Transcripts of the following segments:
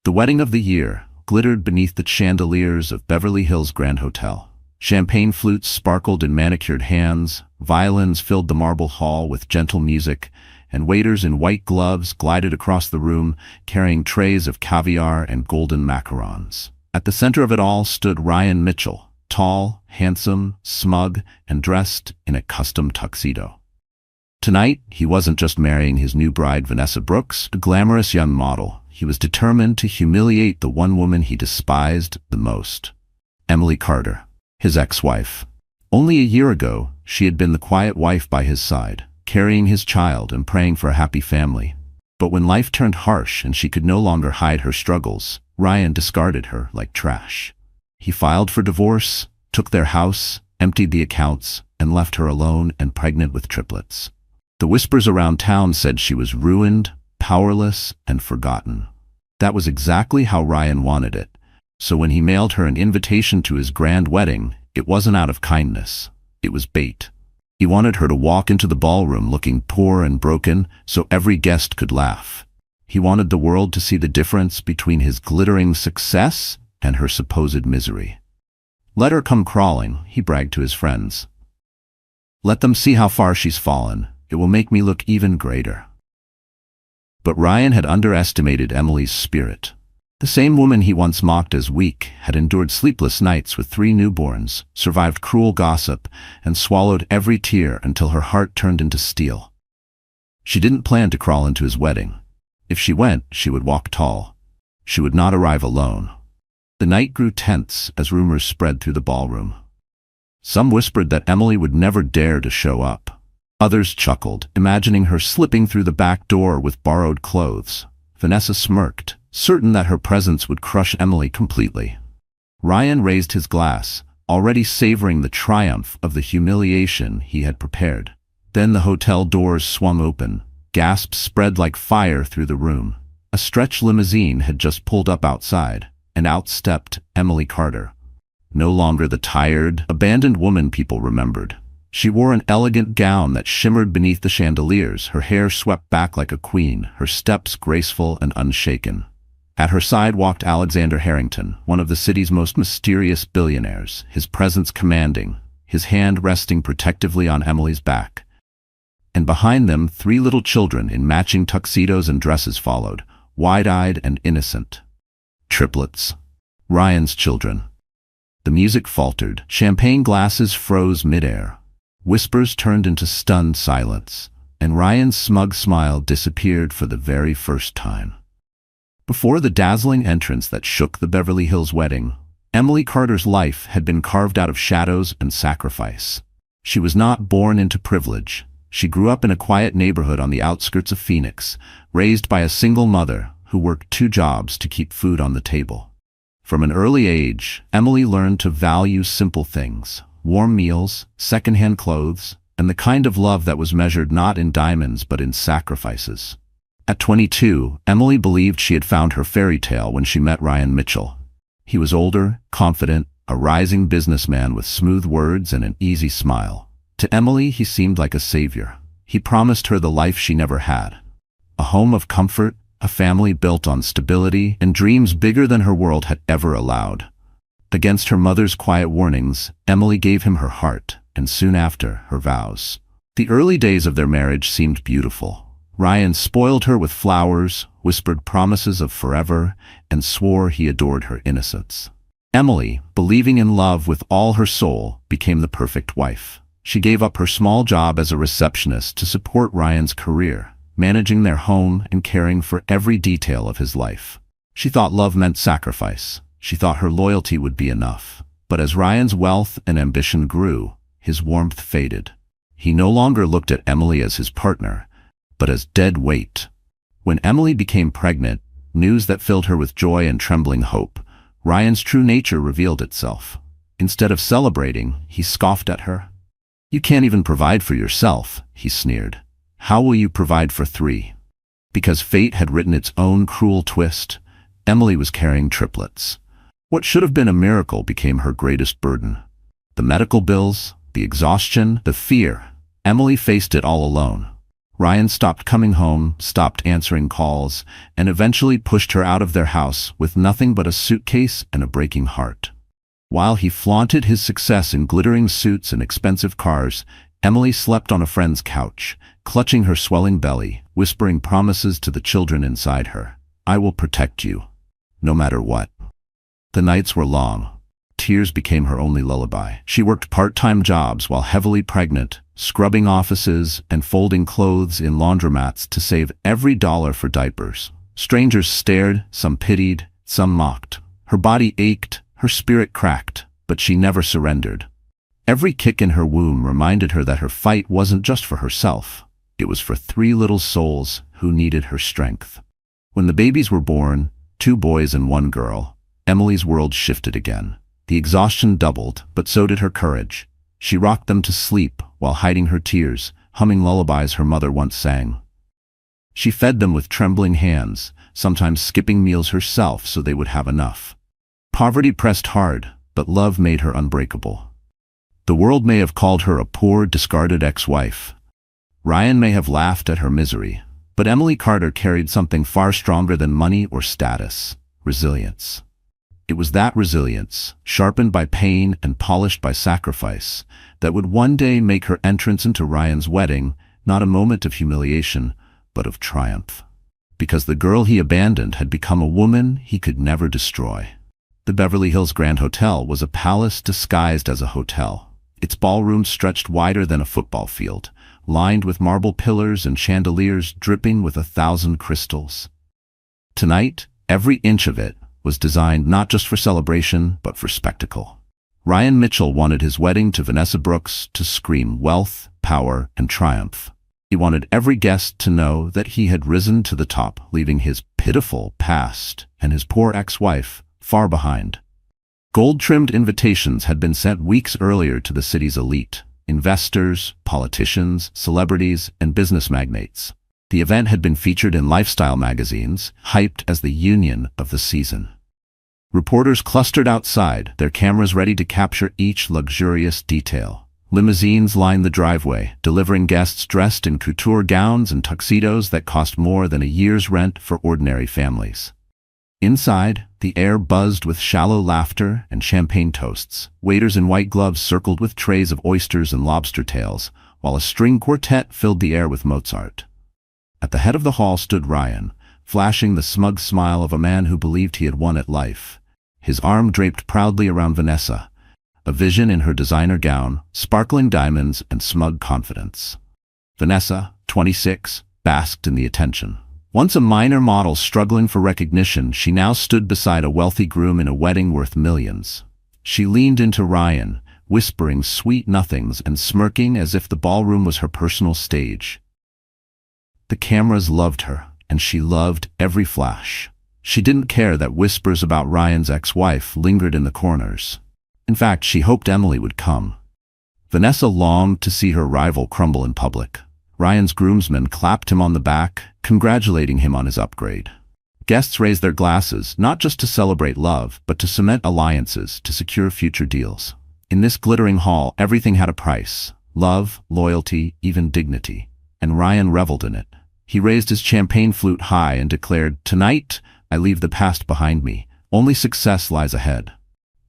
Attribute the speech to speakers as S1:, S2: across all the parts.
S1: The wedding of the year glittered beneath the chandeliers of Beverly Hills Grand Hotel. Champagne flutes sparkled in manicured hands, violins filled the marble hall with gentle music, and waiters in white gloves glided across the room carrying trays of caviar and golden macarons. At the center of it all stood Ryan Mitchell, tall, handsome, smug, and dressed in a custom tuxedo. Tonight, he wasn't just marrying his new bride Vanessa Brooks, a glamorous young model. He was determined to humiliate the one woman he despised the most, Emily Carter, his ex-wife. Only a year ago, she had been the quiet wife by his side, carrying his child and praying for a happy family. But when life turned harsh and she could no longer hide her struggles, Ryan discarded her like trash. He filed for divorce, took their house, emptied the accounts, and left her alone and pregnant with triplets. The whispers around town said she was ruined, powerless, and forgotten. That was exactly how Ryan wanted it. So when he mailed her an invitation to his grand wedding, it wasn't out of kindness. It was bait. He wanted her to walk into the ballroom looking poor and broken so every guest could laugh. He wanted the world to see the difference between his glittering success and her supposed misery. "Let her come crawling," he bragged to his friends. "Let them see how far she's fallen. It will make me look even greater." But Ryan had underestimated Emily's spirit. The same woman he once mocked as weak had endured sleepless nights with 3 newborns, survived cruel gossip, and swallowed every tear until her heart turned into steel. She didn't plan to crawl into his wedding. If she went, she would walk tall. She would not arrive alone. The night grew tense as rumors spread through the ballroom. Some whispered that Emily would never dare to show up. Others chuckled, imagining her slipping through the back door with borrowed clothes. Vanessa smirked, certain that her presence would crush Emily completely. Ryan raised his glass, already savoring the triumph of the humiliation he had prepared. Then the hotel doors swung open. Gasps spread like fire through the room. A stretch limousine had just pulled up outside, and out stepped Emily Carter. No longer the tired, abandoned woman people remembered. She wore an elegant gown that shimmered beneath the chandeliers, her hair swept back like a queen, her steps graceful and unshaken. At her side walked Alexander Harrington, one of the city's most mysterious billionaires, his presence commanding, his hand resting protectively on Emily's back. And behind them, 3 little children in matching tuxedos and dresses followed, wide-eyed and innocent. Triplets. Ryan's children. The music faltered, champagne glasses froze midair. Whispers turned into stunned silence, and Ryan's smug smile disappeared for the very first time. Before the dazzling entrance that shook the Beverly Hills wedding, Emily Carter's life had been carved out of shadows and sacrifice. She was not born into privilege. She grew up in a quiet neighborhood on the outskirts of Phoenix, raised by a single mother who worked 2 jobs to keep food on the table. From an early age, Emily learned to value simple things: warm meals, secondhand clothes, and the kind of love that was measured not in diamonds but in sacrifices. At 22, Emily believed she had found her fairy tale when she met Ryan Mitchell. He was older, confident, a rising businessman with smooth words and an easy smile. To Emily, he seemed like a savior. He promised her the life she never had. A home of comfort, a family built on stability, and dreams bigger than her world had ever allowed. Against her mother's quiet warnings, Emily gave him her heart, and soon after, her vows. The early days of their marriage seemed beautiful. Ryan spoiled her with flowers, whispered promises of forever, and swore he adored her innocence. Emily, believing in love with all her soul, became the perfect wife. She gave up her small job as a receptionist to support Ryan's career, managing their home and caring for every detail of his life. She thought love meant sacrifice. She thought her loyalty would be enough. But as Ryan's wealth and ambition grew, his warmth faded. He no longer looked at Emily as his partner, but as dead weight. When Emily became pregnant, news that filled her with joy and trembling hope, Ryan's true nature revealed itself. Instead of celebrating, he scoffed at her. "You can't even provide for yourself," he sneered. "How will you provide for 3? Because fate had written its own cruel twist, Emily was carrying triplets. What should have been a miracle became her greatest burden. The medical bills, the exhaustion, the fear. Emily faced it all alone. Ryan stopped coming home, stopped answering calls, and eventually pushed her out of their house with nothing but a suitcase and a breaking heart. While he flaunted his success in glittering suits and expensive cars, Emily slept on a friend's couch, clutching her swelling belly, whispering promises to the children inside her. "I will protect you, no matter what." The nights were long. Tears became her only lullaby. She worked part-time jobs while heavily pregnant, scrubbing offices and folding clothes in laundromats to save every dollar for diapers. Strangers stared, some pitied, some mocked. Her body ached, her spirit cracked, but she never surrendered. Every kick in her womb reminded her that her fight wasn't just for herself. It was for 3 little souls who needed her strength. When the babies were born, 2 boys and 1 girl, Emily's world shifted again. The exhaustion doubled, but so did her courage. She rocked them to sleep while hiding her tears, humming lullabies her mother once sang. She fed them with trembling hands, sometimes skipping meals herself so they would have enough. Poverty pressed hard, but love made her unbreakable. The world may have called her a poor, discarded ex-wife. Ryan may have laughed at her misery, but Emily Carter carried something far stronger than money or status: resilience. It was that resilience, sharpened by pain and polished by sacrifice, that would one day make her entrance into Ryan's wedding not a moment of humiliation, but of triumph. Because the girl he abandoned had become a woman he could never destroy. The Beverly Hills Grand Hotel was a palace disguised as a hotel. Its ballroom stretched wider than a football field, lined with marble pillars and chandeliers dripping with 1,000 crystals. Tonight, every inch of it was designed not just for celebration, but for spectacle. Ryan Mitchell wanted his wedding to Vanessa Brooks to scream wealth, power, and triumph. He wanted every guest to know that he had risen to the top, leaving his pitiful past and his poor ex-wife far behind. Gold-trimmed invitations had been sent weeks earlier to the city's elite: investors, politicians, celebrities, and business magnates. The event had been featured in lifestyle magazines, hyped as the union of the season. Reporters clustered outside, their cameras ready to capture each luxurious detail. Limousines lined the driveway, delivering guests dressed in couture gowns and tuxedos that cost more than a year's rent for ordinary families. Inside, the air buzzed with shallow laughter and champagne toasts. Waiters in white gloves circled with trays of oysters and lobster tails, while a string quartet filled the air with Mozart. At the head of the hall stood Ryan, flashing the smug smile of a man who believed he had won at life. His arm draped proudly around Vanessa, a vision in her designer gown, sparkling diamonds and smug confidence. Vanessa, 26, basked in the attention. Once a minor model struggling for recognition, she now stood beside a wealthy groom in a wedding worth millions. She leaned into Ryan, whispering sweet nothings and smirking as if the ballroom was her personal stage. The cameras loved her, and she loved every flash. She didn't care that whispers about Ryan's ex-wife lingered in the corners. In fact, she hoped Emily would come. Vanessa longed to see her rival crumble in public. Ryan's groomsmen clapped him on the back, congratulating him on his upgrade. Guests raised their glasses, not just to celebrate love, but to cement alliances, to secure future deals. In this glittering hall, everything had a price: love, loyalty, even dignity. And Ryan reveled in it. He raised his champagne flute high and declared, "Tonight, I leave the past behind me. Only success lies ahead."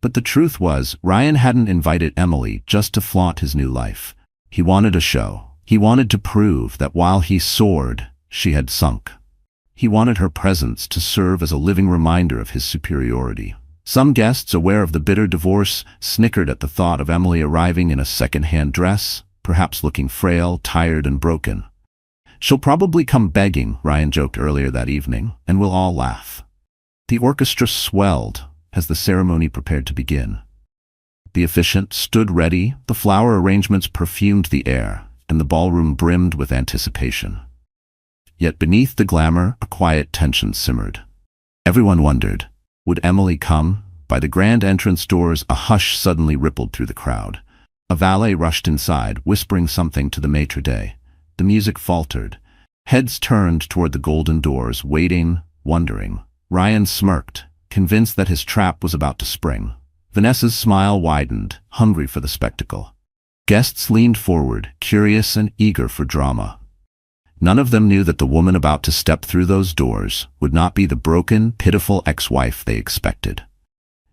S1: But the truth was, Ryan hadn't invited Emily just to flaunt his new life. He wanted a show. He wanted to prove that while he soared, she had sunk. He wanted her presence to serve as a living reminder of his superiority. Some guests, aware of the bitter divorce, snickered at the thought of Emily arriving in a second-hand dress, perhaps looking frail, tired, and broken. "She'll probably come begging," Ryan joked earlier that evening, and we'll all laugh. The orchestra swelled as the ceremony prepared to begin. The officiant stood ready, the flower arrangements perfumed the air, and the ballroom brimmed with anticipation. Yet beneath the glamour, a quiet tension simmered. Everyone wondered, would Emily come? By the grand entrance doors, a hush suddenly rippled through the crowd. A valet rushed inside, whispering something to the maitre d'. The music faltered. Heads turned toward the golden doors, waiting, wondering. Ryan smirked, convinced that his trap was about to spring. Vanessa's smile widened, hungry for the spectacle. Guests leaned forward, curious and eager for drama. None of them knew that the woman about to step through those doors would not be the broken, pitiful ex-wife they expected.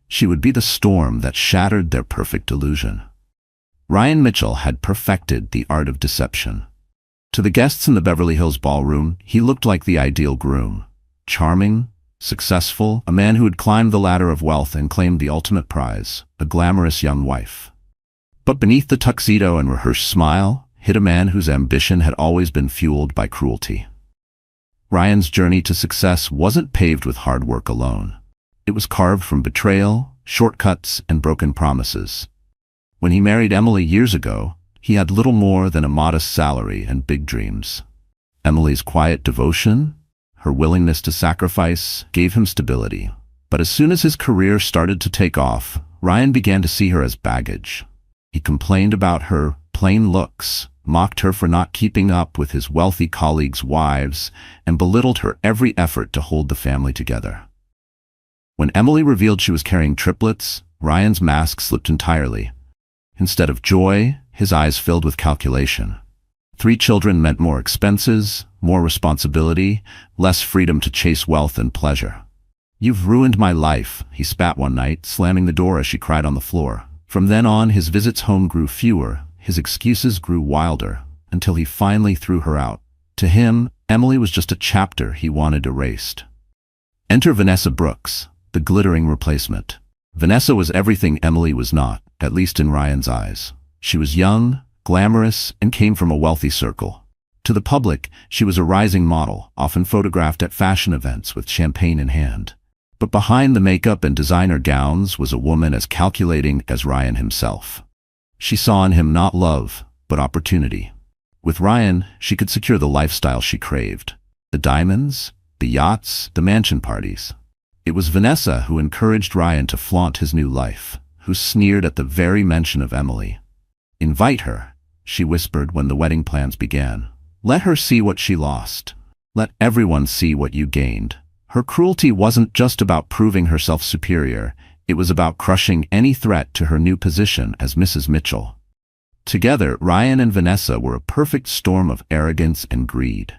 S1: She would be the storm that shattered their perfect illusion. Ryan Mitchell had perfected the art of deception. To the guests in the Beverly Hills ballroom, he looked like the ideal groom. Charming, successful, a man who had climbed the ladder of wealth and claimed the ultimate prize, a glamorous young wife. But beneath the tuxedo and rehearsed smile hid a man whose ambition had always been fueled by cruelty. Ryan's journey to success wasn't paved with hard work alone. It was carved from betrayal, shortcuts, and broken promises. When he married Emily years ago, he had little more than a modest salary and big dreams. Emily's quiet devotion, her willingness to sacrifice, gave him stability. But as soon as his career started to take off, Ryan began to see her as baggage. He complained about her plain looks, mocked her for not keeping up with his wealthy colleagues' wives, and belittled her every effort to hold the family together. When Emily revealed she was carrying triplets, Ryan's mask slipped entirely. Instead of joy, his eyes filled with calculation. 3 children meant more expenses, more responsibility, less freedom to chase wealth and pleasure. "You've ruined my life," he spat one night, slamming the door as she cried on the floor. From then on, his visits home grew fewer, his excuses grew wilder, until he finally threw her out. To him, Emily was just a chapter he wanted erased. Enter Vanessa Brooks, the glittering replacement. Vanessa was everything Emily was not, at least in Ryan's eyes. She was young, glamorous, and came from a wealthy circle. To the public, she was a rising model, often photographed at fashion events with champagne in hand. But behind the makeup and designer gowns was a woman as calculating as Ryan himself. She saw in him not love, but opportunity. With Ryan, she could secure the lifestyle she craved. The diamonds, the yachts, the mansion parties. It was Vanessa who encouraged Ryan to flaunt his new life, who sneered at the very mention of Emily. "Invite her," she whispered when the wedding plans began. "Let her see what she lost. Let everyone see what you gained." Her cruelty wasn't just about proving herself superior, it was about crushing any threat to her new position as Mrs. Mitchell. Together, Ryan and Vanessa were a perfect storm of arrogance and greed.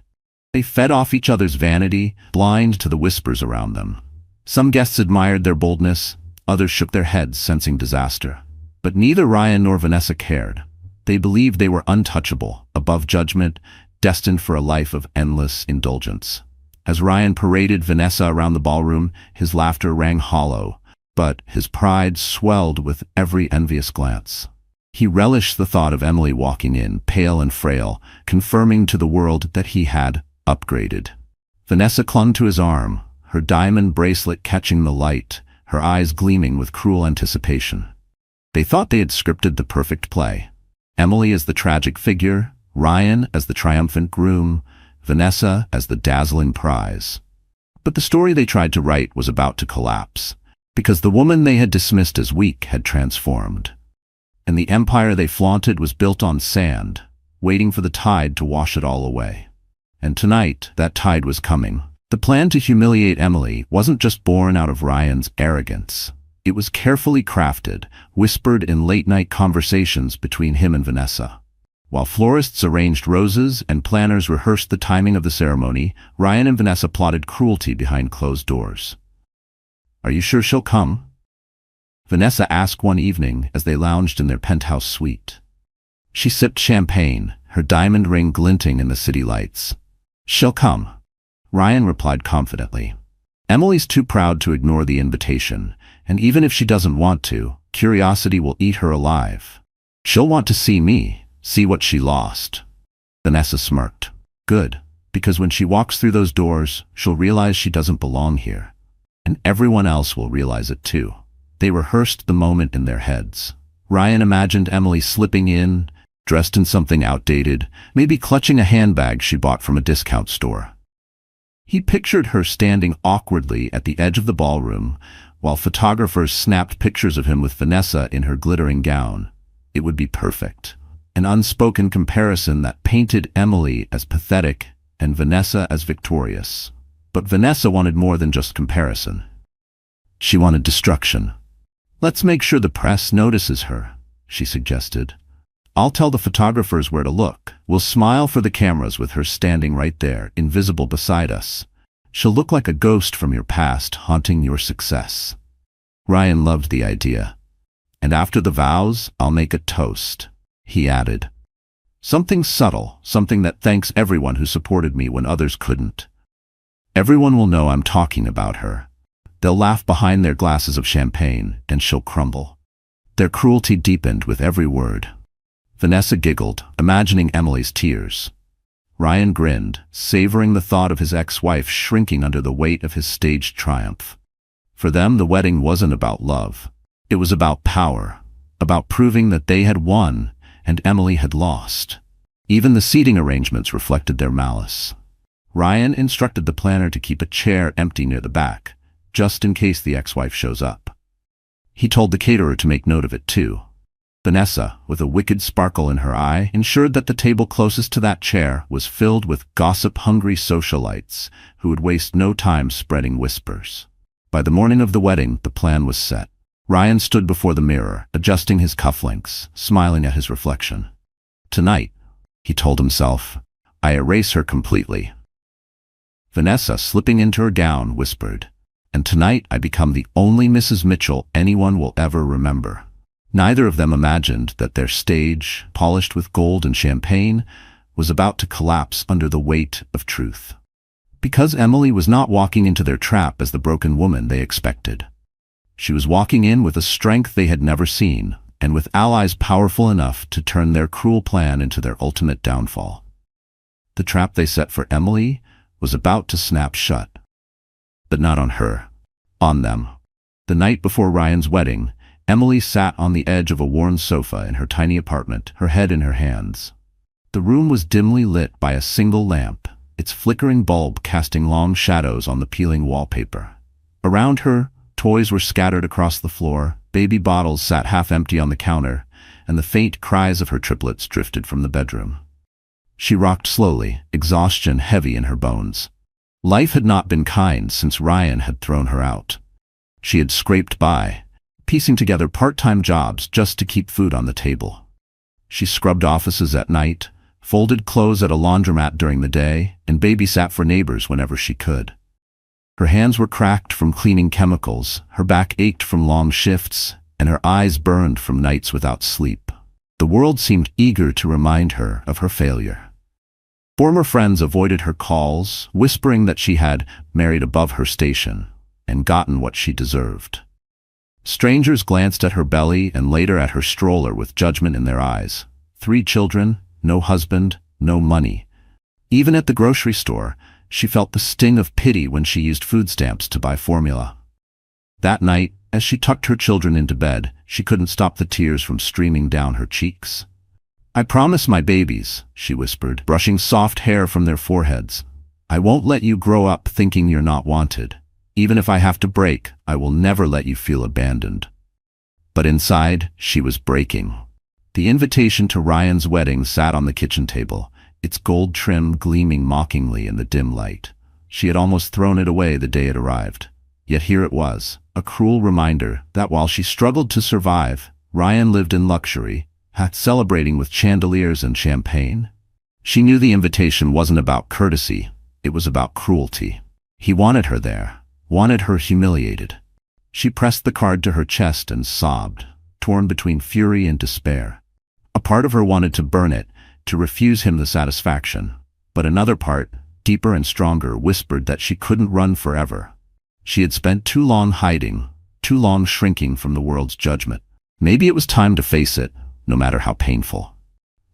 S1: They fed off each other's vanity, blind to the whispers around them. Some guests admired their boldness, others shook their heads, sensing disaster. But neither Ryan nor Vanessa cared. They believed they were untouchable, above judgment, destined for a life of endless indulgence. As Ryan paraded Vanessa around the ballroom, his laughter rang hollow, but his pride swelled with every envious glance. He relished the thought of Emily walking in, pale and frail, confirming to the world that he had upgraded. Vanessa clung to his arm, her diamond bracelet catching the light, her eyes gleaming with cruel anticipation. They thought they had scripted the perfect play. Emily as the tragic figure, Ryan as the triumphant groom, Vanessa as the dazzling prize. But the story they tried to write was about to collapse, because the woman they had dismissed as weak had transformed. And the empire they flaunted was built on sand, waiting for the tide to wash it all away. And tonight, that tide was coming. The plan to humiliate Emily wasn't just born out of Ryan's arrogance. It was carefully crafted, whispered in late-night conversations between him and Vanessa. While florists arranged roses and planners rehearsed the timing of the ceremony, Ryan and Vanessa plotted cruelty behind closed doors. "Are you sure she'll come?" Vanessa asked one evening as they lounged in their penthouse suite. She sipped champagne, her diamond ring glinting in the city lights. "She'll come," Ryan replied confidently. "Emily's too proud to ignore the invitation, and even if she doesn't want to, curiosity will eat her alive. She'll want to see me, see what she lost." Vanessa smirked. "Good, because when she walks through those doors, she'll realize she doesn't belong here. And everyone else will realize it too." They rehearsed the moment in their heads. Ryan imagined Emily slipping in, dressed in something outdated, maybe clutching a handbag she bought from a discount store. He pictured her standing awkwardly at the edge of the ballroom, while photographers snapped pictures of him with Vanessa in her glittering gown. It would be perfect. An unspoken comparison that painted Emily as pathetic and Vanessa as victorious. But Vanessa wanted more than just comparison. She wanted destruction. "Let's make sure the press notices her," she suggested. I'll tell the photographers where to look. We'll smile for the cameras with her standing right there, invisible beside us. She'll look like a ghost from your past, haunting your success." Ryan loved the idea. "And after the vows, I'll make a toast," he added. "Something subtle, something that thanks everyone who supported me when others couldn't. Everyone will know I'm talking about her. They'll laugh behind their glasses of champagne, and she'll crumble." Their cruelty deepened with every word. Vanessa giggled, imagining Emily's tears. Ryan grinned, savoring the thought of his ex-wife shrinking under the weight of his staged triumph. For them, the wedding wasn't about love. It was about power, about proving that they had won and Emily had lost. Even the seating arrangements reflected their malice. Ryan instructed the planner to keep a chair empty near the back, just in case the ex-wife shows up. He told the caterer to make note of it too. Vanessa, with a wicked sparkle in her eye, ensured that the table closest to that chair was filled with gossip-hungry socialites who would waste no time spreading whispers. By the morning of the wedding, the plan was set. Ryan stood before the mirror, adjusting his cufflinks, smiling at his reflection. "Tonight," he told himself, "I erase her completely." Vanessa, slipping into her gown, whispered, "And tonight I become the only Mrs. Mitchell anyone will ever remember." Neither of them imagined that their stage, polished with gold and champagne, was about to collapse under the weight of truth. Because Emily was not walking into their trap as the broken woman they expected. She was walking in with a strength they had never seen, and with allies powerful enough to turn their cruel plan into their ultimate downfall. The trap they set for Emily was about to snap shut. But not on her. On them. The night before Ryan's wedding, Emily sat on the edge of a worn sofa in her tiny apartment, her head in her hands. The room was dimly lit by a single lamp, its flickering bulb casting long shadows on the peeling wallpaper. Around her, toys were scattered across the floor, baby bottles sat half-empty on the counter, and the faint cries of her triplets drifted from the bedroom. She rocked slowly, exhaustion heavy in her bones. Life had not been kind since Ryan had thrown her out. She had scraped by, piecing together part-time jobs just to keep food on the table. She scrubbed offices at night, folded clothes at a laundromat during the day, and babysat for neighbors whenever she could. Her hands were cracked from cleaning chemicals, her back ached from long shifts, and her eyes burned from nights without sleep. The world seemed eager to remind her of her failure. Former friends avoided her calls, whispering that she had married above her station and gotten what she deserved. Strangers glanced at her belly and later at her stroller with judgment in their eyes. 3 children, no husband, no money. Even at the grocery store, she felt the sting of pity when she used food stamps to buy formula. That night, as she tucked her children into bed, she couldn't stop the tears from streaming down her cheeks. "I promise my babies," she whispered, brushing soft hair from their foreheads, "I won't let you grow up thinking you're not wanted. Even if I have to break, I will never let you feel abandoned." But inside, she was breaking. The invitation to Ryan's wedding sat on the kitchen table, its gold trim gleaming mockingly in the dim light. She had almost thrown it away the day it arrived. Yet here it was, a cruel reminder that while she struggled to survive, Ryan lived in luxury, celebrating with chandeliers and champagne. She knew the invitation wasn't about courtesy, it was about cruelty. He wanted her there, wanted her humiliated. She pressed the card to her chest and sobbed, torn between fury and despair. A part of her wanted to burn it, to refuse him the satisfaction. But another part, deeper and stronger, whispered that she couldn't run forever. She had spent too long hiding, too long shrinking from the world's judgment. Maybe it was time to face it, no matter how painful.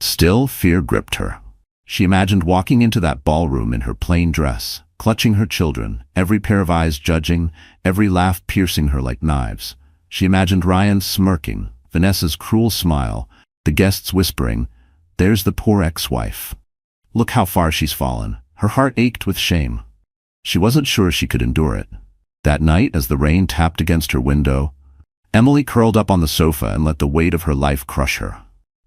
S1: Still, fear gripped her. She imagined walking into that ballroom in her plain dress, clutching her children, every pair of eyes judging, every laugh piercing her like knives. She imagined Ryan smirking, Vanessa's cruel smile, the guests whispering, "There's the poor ex-wife. Look how far she's fallen." Her heart ached with shame. She wasn't sure she could endure it. That night, as the rain tapped against her window, Emily curled up on the sofa and let the weight of her life crush her.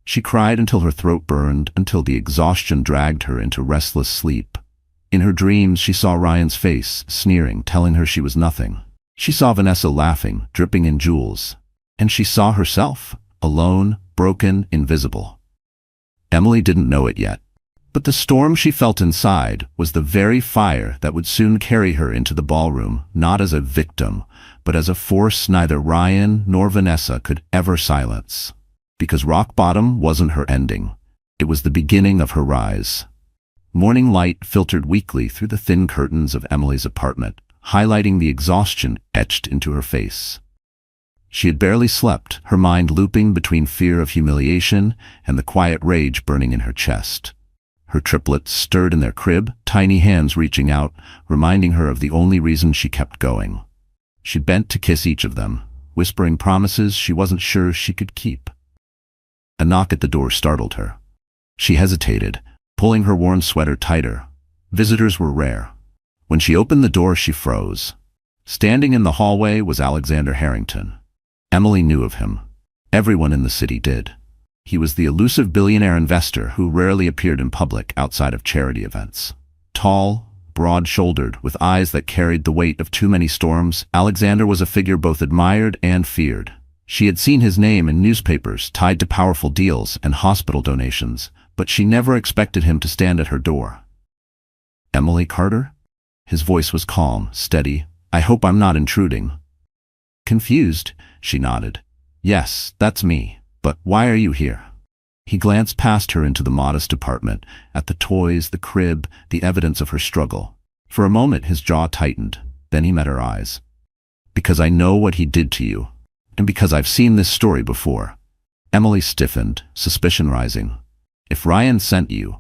S1: She cried until her throat burned, until the exhaustion dragged her into restless sleep. In her dreams, she saw Ryan's face, sneering, telling her she was nothing. She saw Vanessa laughing, dripping in jewels. And she saw herself, alone, broken, invisible. Emily didn't know it yet. But the storm she felt inside was the very fire that would soon carry her into the ballroom, not as a victim, but as a force neither Ryan nor Vanessa could ever silence. Because rock bottom wasn't her ending. It was the beginning of her rise. Morning light filtered weakly through the thin curtains of Emily's apartment, highlighting the exhaustion etched into her face. She had barely slept, her mind looping between fear of humiliation and the quiet rage burning in her chest. Her triplets stirred in their crib, tiny hands reaching out, reminding her of the only reason she kept going. She bent to kiss each of them, whispering promises she wasn't sure she could keep. A knock at the door startled her. She hesitated, pulling her worn sweater tighter. Visitors were rare. When she opened the door, she froze. Standing in the hallway was Alexander Harrington. Emily knew of him. Everyone in the city did. He was the elusive billionaire investor who rarely appeared in public outside of charity events. Tall, broad-shouldered, with eyes that carried the weight of too many storms, Alexander was a figure both admired and feared. She had seen his name in newspapers tied to powerful deals and hospital donations, but she never expected him to stand at her door. "Emily Carter?" His voice was calm, steady. "I hope I'm not intruding." Confused, she nodded. "Yes, that's me. But why are you here?" He glanced past her into the modest apartment, at the toys, the crib, the evidence of her struggle. For a moment his jaw tightened, then he met her eyes. "Because I know what he did to you, and because I've seen this story before." Emily stiffened, suspicion rising. "If Ryan sent you—"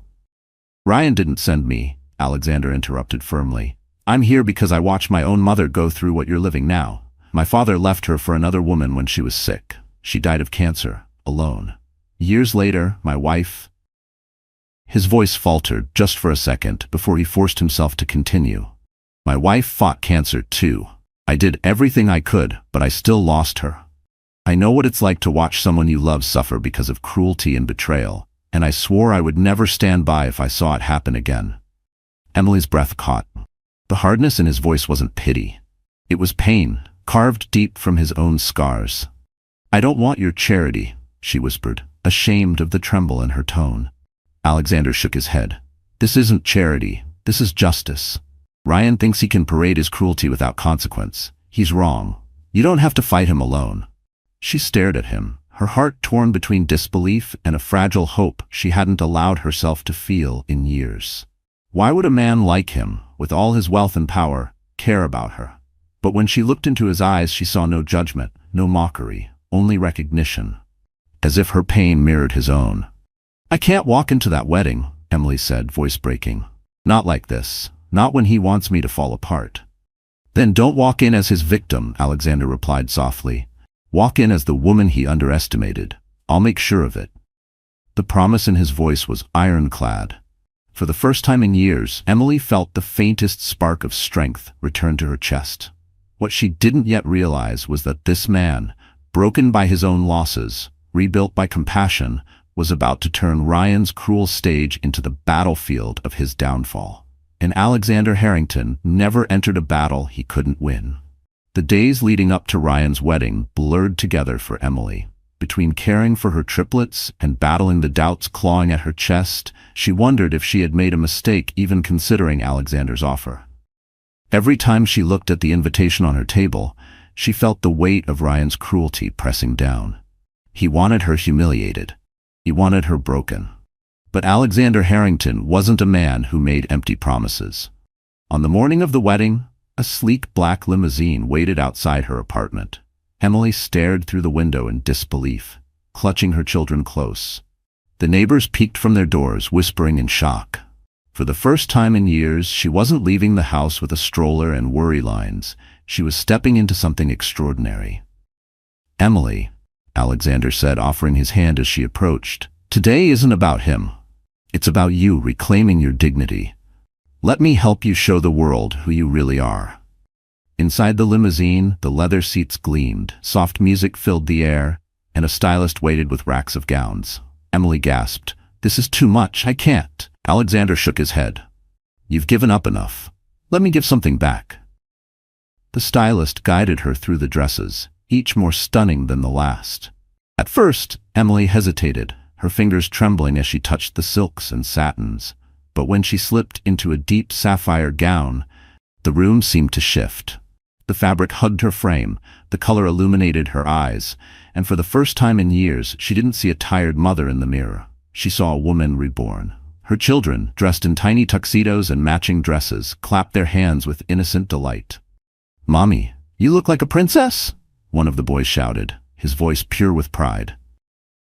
S1: "Ryan didn't send me," Alexander interrupted firmly. "I'm here because I watched my own mother go through what you're living now. My father left her for another woman when she was sick. She died of cancer, alone. Years later, my wife—" His voice faltered just for a second before he forced himself to continue. "My wife fought cancer too. I did everything I could, but I still lost her. I know what it's like to watch someone you love suffer because of cruelty and betrayal, and I swore I would never stand by if I saw it happen again." Emily's breath caught. The hardness in his voice wasn't pity. It was pain, carved deep from his own scars. "I don't want your charity," she whispered, ashamed of the tremble in her tone. Alexander shook his head. "This isn't charity. This is justice. Ryan thinks he can parade his cruelty without consequence. He's wrong. You don't have to fight him alone." She stared at him, her heart torn between disbelief and a fragile hope she hadn't allowed herself to feel in years. Why would a man like him, with all his wealth and power, care about her? But when she looked into his eyes, she saw no judgment, no mockery, only recognition. As if her pain mirrored his own. "I can't walk into that wedding," Emily said, voice breaking. "Not like this. Not when he wants me to fall apart." "Then don't walk in as his victim," Alexander replied softly. "Walk in as the woman he underestimated. I'll make sure of it." The promise in his voice was ironclad. For the first time in years, Emily felt the faintest spark of strength return to her chest. What she didn't yet realize was that this man, broken by his own losses, rebuilt by compassion, was about to turn Ryan's cruel stage into the battlefield of his downfall. And Alexander Harrington never entered a battle he couldn't win. The days leading up to Ryan's wedding blurred together for Emily. Between caring for her triplets and battling the doubts clawing at her chest, she wondered if she had made a mistake even considering Alexander's offer. Every time she looked at the invitation on her table, she felt the weight of Ryan's cruelty pressing down. He wanted her humiliated. He wanted her broken. But Alexander Harrington wasn't a man who made empty promises. On the morning of the wedding, a sleek black limousine waited outside her apartment. Emily stared through the window in disbelief, clutching her children close. The neighbors peeked from their doors, whispering in shock. For the first time in years, she wasn't leaving the house with a stroller and worry lines. She was stepping into something extraordinary. "Emily," Alexander said, offering his hand as she approached, "today isn't about him. It's about you reclaiming your dignity. Let me help you show the world who you really are." Inside the limousine, the leather seats gleamed, soft music filled the air, and a stylist waited with racks of gowns. Emily gasped, "This is too much, I can't." Alexander shook his head. "You've given up enough. Let me give something back." The stylist guided her through the dresses, each more stunning than the last. At first, Emily hesitated, her fingers trembling as she touched the silks and satins. But when she slipped into a deep sapphire gown, the room seemed to shift. The fabric hugged her frame, the color illuminated her eyes, and for the first time in years she didn't see a tired mother in the mirror. She saw a woman reborn. Her children, dressed in tiny tuxedos and matching dresses, clapped their hands with innocent delight. "Mommy, you look like a princess!" one of the boys shouted, his voice pure with pride.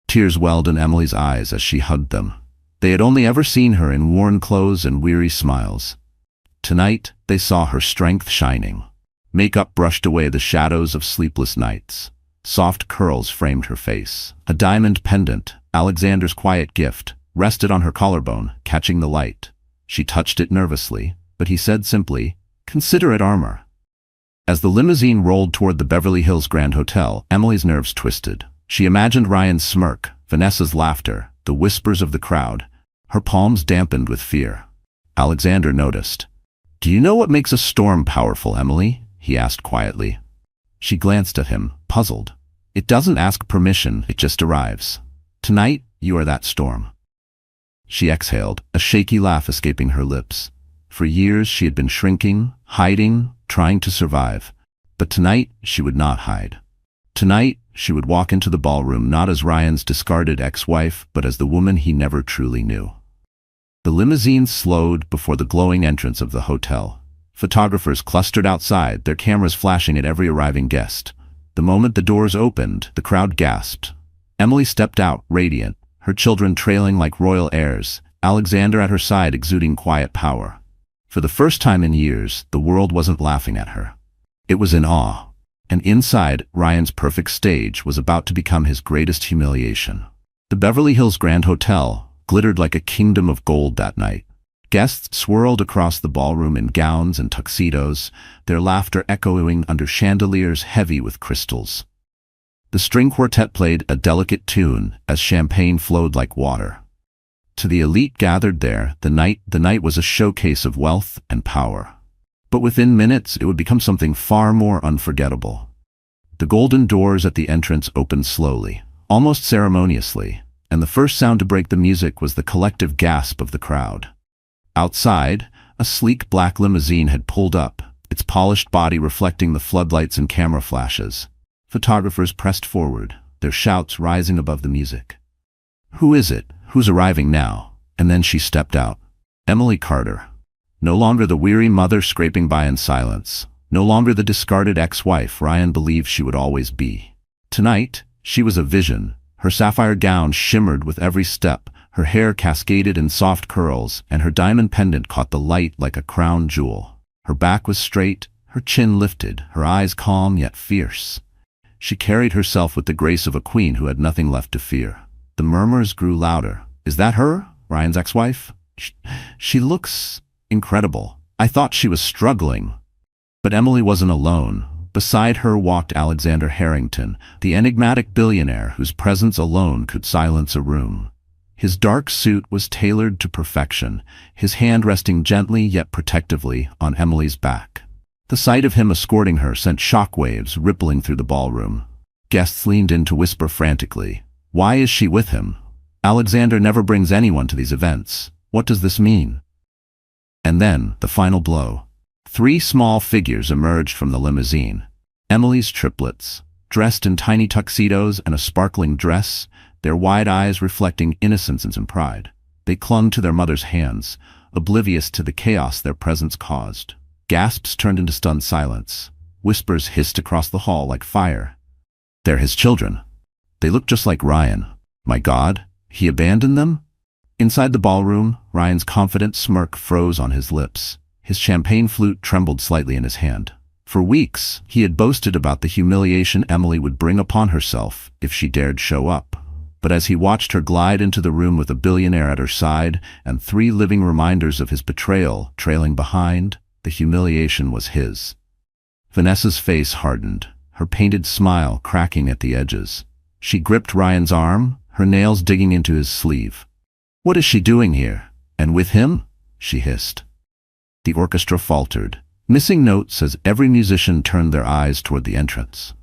S1: Tears welled in Emily's eyes as she hugged them. They had only ever seen her in worn clothes and weary smiles. Tonight, they saw her strength shining. Makeup brushed away the shadows of sleepless nights. Soft curls framed her face. A diamond pendant, Alexander's quiet gift, rested on her collarbone, catching the light. She touched it nervously, but he said simply, "Consider it armor." As the limousine rolled toward the Beverly Hills Grand Hotel, Emily's nerves twisted. She imagined Ryan's smirk, Vanessa's laughter, the whispers of the crowd. Her palms dampened with fear. Alexander noticed. "Do you know what makes a storm powerful, Emily?" he asked quietly. She glanced at him, puzzled. "It doesn't ask permission, it just arrives. Tonight, you are that storm." She exhaled, a shaky laugh escaping her lips. For years she had been shrinking, hiding, trying to survive. But tonight, she would not hide. Tonight, she would walk into the ballroom not as Ryan's discarded ex-wife, but as the woman he never truly knew. The limousine slowed before the glowing entrance of the hotel. Photographers clustered outside, their cameras flashing at every arriving guest. The moment the doors opened, the crowd gasped. Emily stepped out, radiant, her children trailing like royal heirs, Alexander at her side exuding quiet power. For the first time in years, the world wasn't laughing at her. It was in awe. And inside, Ryan's perfect stage was about to become his greatest humiliation. The Beverly Hills Grand Hotel glittered like a kingdom of gold that night. Guests swirled across the ballroom in gowns and tuxedos, their laughter echoing under chandeliers heavy with crystals. The string quartet played a delicate tune as champagne flowed like water. To the elite gathered there, the night was a showcase of wealth and power. But within minutes, it would become something far more unforgettable. The golden doors at the entrance opened slowly, almost ceremoniously, and the first sound to break the music was the collective gasp of the crowd. Outside, a sleek black limousine had pulled up, its polished body reflecting the floodlights and camera flashes. Photographers pressed forward, their shouts rising above the music. "Who is it? Who's arriving now?" And then she stepped out. Emily Carter. No longer the weary mother scraping by in silence. No longer the discarded ex-wife Ryan believed she would always be. Tonight, she was a vision. Her sapphire gown shimmered with every step, her hair cascaded in soft curls, and her diamond pendant caught the light like a crown jewel. Her back was straight, her chin lifted, her eyes calm yet fierce. She carried herself with the grace of a queen who had nothing left to fear. The murmurs grew louder. "Is that her? Ryan's ex-wife? She looks incredible. I thought she was struggling." But Emily wasn't alone. Beside her walked Alexander Harrington, the enigmatic billionaire whose presence alone could silence a room. His dark suit was tailored to perfection, his hand resting gently yet protectively on Emily's back. The sight of him escorting her sent shockwaves rippling through the ballroom. Guests leaned in to whisper frantically, "Why is she with him? Alexander never brings anyone to these events. What does this mean?" And then, the final blow. 3 small figures emerged from the limousine. Emily's triplets, dressed in tiny tuxedos and a sparkling dress, their wide eyes reflecting innocence and pride. They clung to their mother's hands, oblivious to the chaos their presence caused. Gasps turned into stunned silence. Whispers hissed across the hall like fire. "They're his children. They look just like Ryan. My God, he abandoned them?" Inside the ballroom, Ryan's confident smirk froze on his lips. His champagne flute trembled slightly in his hand. For weeks, he had boasted about the humiliation Emily would bring upon herself if she dared show up. But as he watched her glide into the room with a billionaire at her side and 3 living reminders of his betrayal trailing behind, the humiliation was his. Vanessa's face hardened, her painted smile cracking at the edges. She gripped Ryan's arm, her nails digging into his sleeve. "What is she doing here? And with him?" she hissed. The orchestra faltered, missing notes as every musician turned their eyes toward the entrance.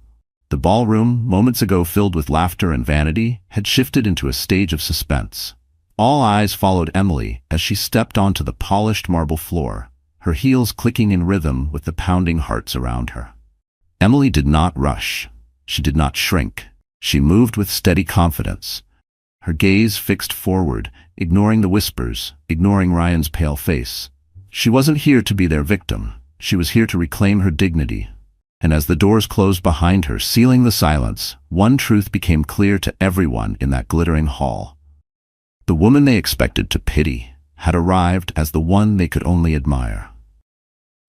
S1: The ballroom, moments ago filled with laughter and vanity, had shifted into a stage of suspense. All eyes followed Emily as she stepped onto the polished marble floor, her heels clicking in rhythm with the pounding hearts around her. Emily did not rush. She did not shrink. She moved with steady confidence, her gaze fixed forward, ignoring the whispers, ignoring Ryan's pale face. She wasn't here to be their victim. She was here to reclaim her dignity. And as the doors closed behind her, sealing the silence, one truth became clear to everyone in that glittering hall. The woman they expected to pity had arrived as the one they could only admire.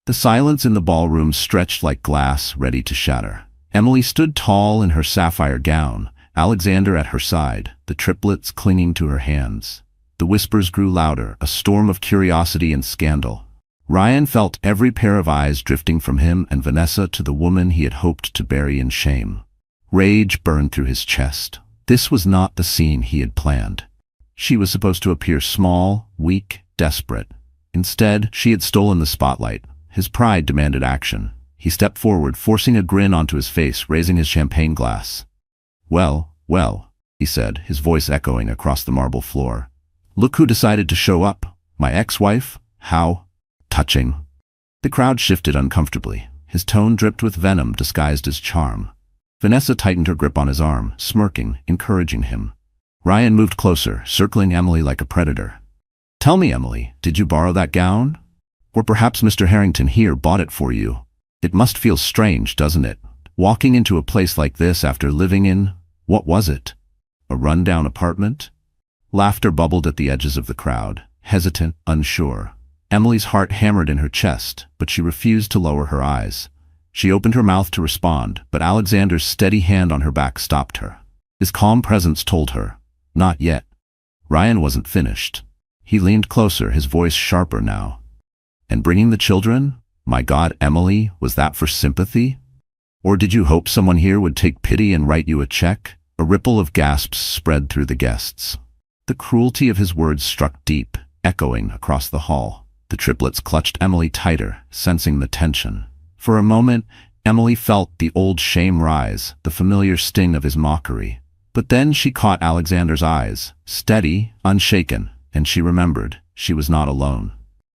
S1: The silence in the ballroom stretched like glass ready to shatter. Emily stood tall in her sapphire gown, Alexander at her side, the triplets clinging to her hands. The whispers grew louder, a storm of curiosity and scandal. Ryan felt every pair of eyes drifting from him and Vanessa to the woman he had hoped to bury in shame. Rage burned through his chest. This was not the scene he had planned. She was supposed to appear small, weak, desperate. Instead, she had stolen the spotlight. His pride demanded action. He stepped forward, forcing a grin onto his face, raising his champagne glass. "Well, well," he said, his voice echoing across the marble floor. "Look who decided to show up. My ex-wife? How touching." The crowd shifted uncomfortably. His tone dripped with venom disguised as charm. Vanessa tightened her grip on his arm, smirking, encouraging him. Ryan moved closer, circling Emily like a predator. "Tell me, Emily, did you borrow that gown? Or perhaps Mr. Harrington here bought it for you? It must feel strange, doesn't it? Walking into a place like this after living in, what was it? A rundown apartment?" Laughter bubbled at the edges of the crowd, hesitant, unsure. Emily's heart hammered in her chest, but she refused to lower her eyes. She opened her mouth to respond, but Alexander's steady hand on her back stopped her. His calm presence told her, not yet. Ryan wasn't finished. He leaned closer, his voice sharper now. "And bringing the children? My God, Emily, was that for sympathy? Or did you hope someone here would take pity and write you a check?" A ripple of gasps spread through the guests. The cruelty of his words struck deep, echoing across the hall. The triplets clutched Emily tighter, sensing the tension. For a moment, Emily felt the old shame rise, the familiar sting of his mockery. But then she caught Alexander's eyes, steady, unshaken, and she remembered she was not alone.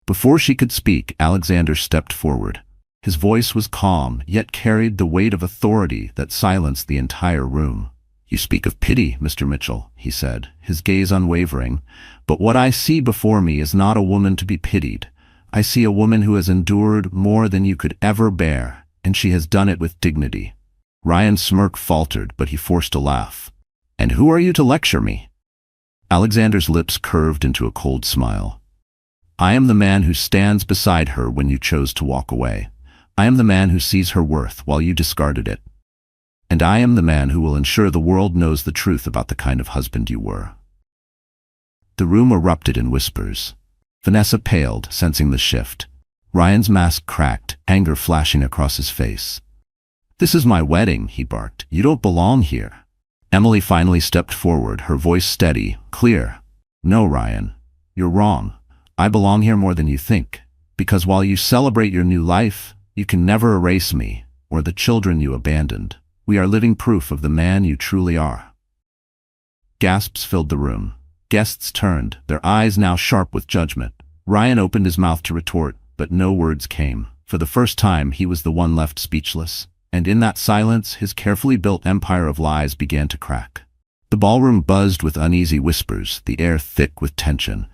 S1: Before she could speak, Alexander stepped forward. His voice was calm, yet carried the weight of authority that silenced the entire room. "You speak of pity, Mr. Mitchell," he said, his gaze unwavering, "but what I see before me is not a woman to be pitied. I see a woman who has endured more than you could ever bear, and she has done it with dignity." Ryan's smirk faltered, but he forced a laugh. "And who are you to lecture me?" Alexander's lips curved into a cold smile. "I am the man who stands beside her when you chose to walk away. I am the man who sees her worth while you discarded it. And I am the man who will ensure the world knows the truth about the kind of husband you were." The room erupted in whispers. Vanessa paled, sensing the shift. Ryan's mask cracked, anger flashing across his face. "This is my wedding," he barked. "You don't belong here." Emily finally stepped forward, her voice steady, clear. "No, Ryan, you're wrong. I belong here more than you think. Because while you celebrate your new life, you can never erase me, or the children you abandoned. We are living proof of the man you truly are." Gasps filled the room. Guests turned, their eyes now sharp with judgment. Ryan opened his mouth to retort, but no words came. For the first time, he was the one left speechless. And in that silence, his carefully built empire of lies began to crack. The ballroom buzzed with uneasy whispers, the air thick with tension.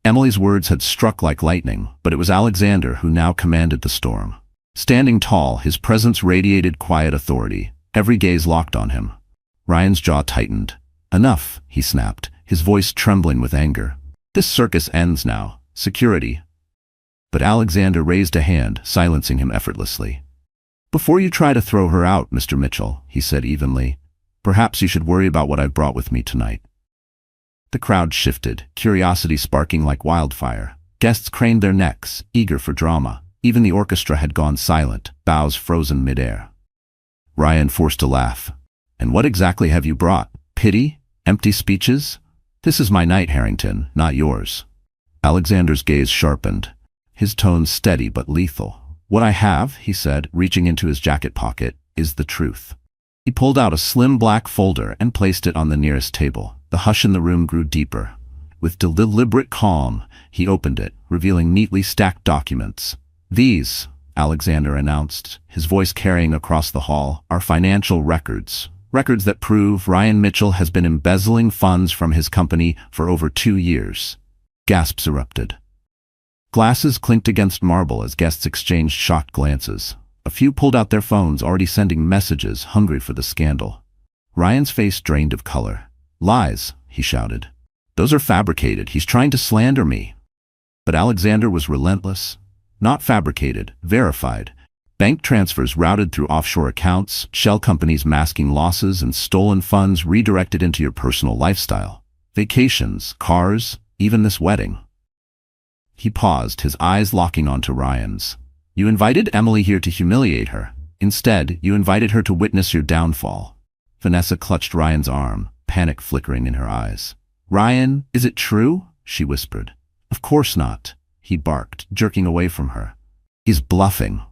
S1: Emily's words had struck like lightning, but it was Alexander who now commanded the storm. Standing tall, his presence radiated quiet authority. Every gaze locked on him. Ryan's jaw tightened. "Enough," he snapped, his voice trembling with anger. "This circus ends now. Security." But Alexander raised a hand, silencing him effortlessly. "Before you try to throw her out, Mr. Mitchell," he said evenly, "perhaps you should worry about what I've brought with me tonight." The crowd shifted, curiosity sparking like wildfire. Guests craned their necks, eager for drama. Even the orchestra had gone silent, bows frozen midair. Ryan forced a laugh. "And what exactly have you brought? Pity? Empty speeches? This is my night, Harrington, not yours." Alexander's gaze sharpened, his tone steady but lethal. "What I have," he said, reaching into his jacket pocket, "is the truth. He pulled out a slim black folder and placed it on the nearest table. The hush in the room grew deeper. With deliberate calm, he opened it, revealing neatly stacked documents. "These," Alexander announced, his voice carrying across the hall, "are financial records. Records that prove Ryan Mitchell has been embezzling funds from his company for over 2 years." Gasps erupted. Glasses clinked against marble as guests exchanged shocked glances. A few pulled out their phones, already sending messages, hungry for the scandal. Ryan's face drained of color. "Lies," he shouted. "Those are fabricated. He's trying to slander me." But Alexander was relentless. Not fabricated, verified. Bank transfers routed through offshore accounts, shell companies masking losses, and stolen funds redirected into your personal lifestyle. Vacations, cars, even this wedding. He paused, his eyes locking onto Ryan's. "You invited Emily here to humiliate her. Instead, you invited her to witness your downfall." Vanessa clutched Ryan's arm, panic flickering in her eyes. "Ryan, is it true?" she whispered. "Of course not," he barked, jerking away from her. "He's bluffing."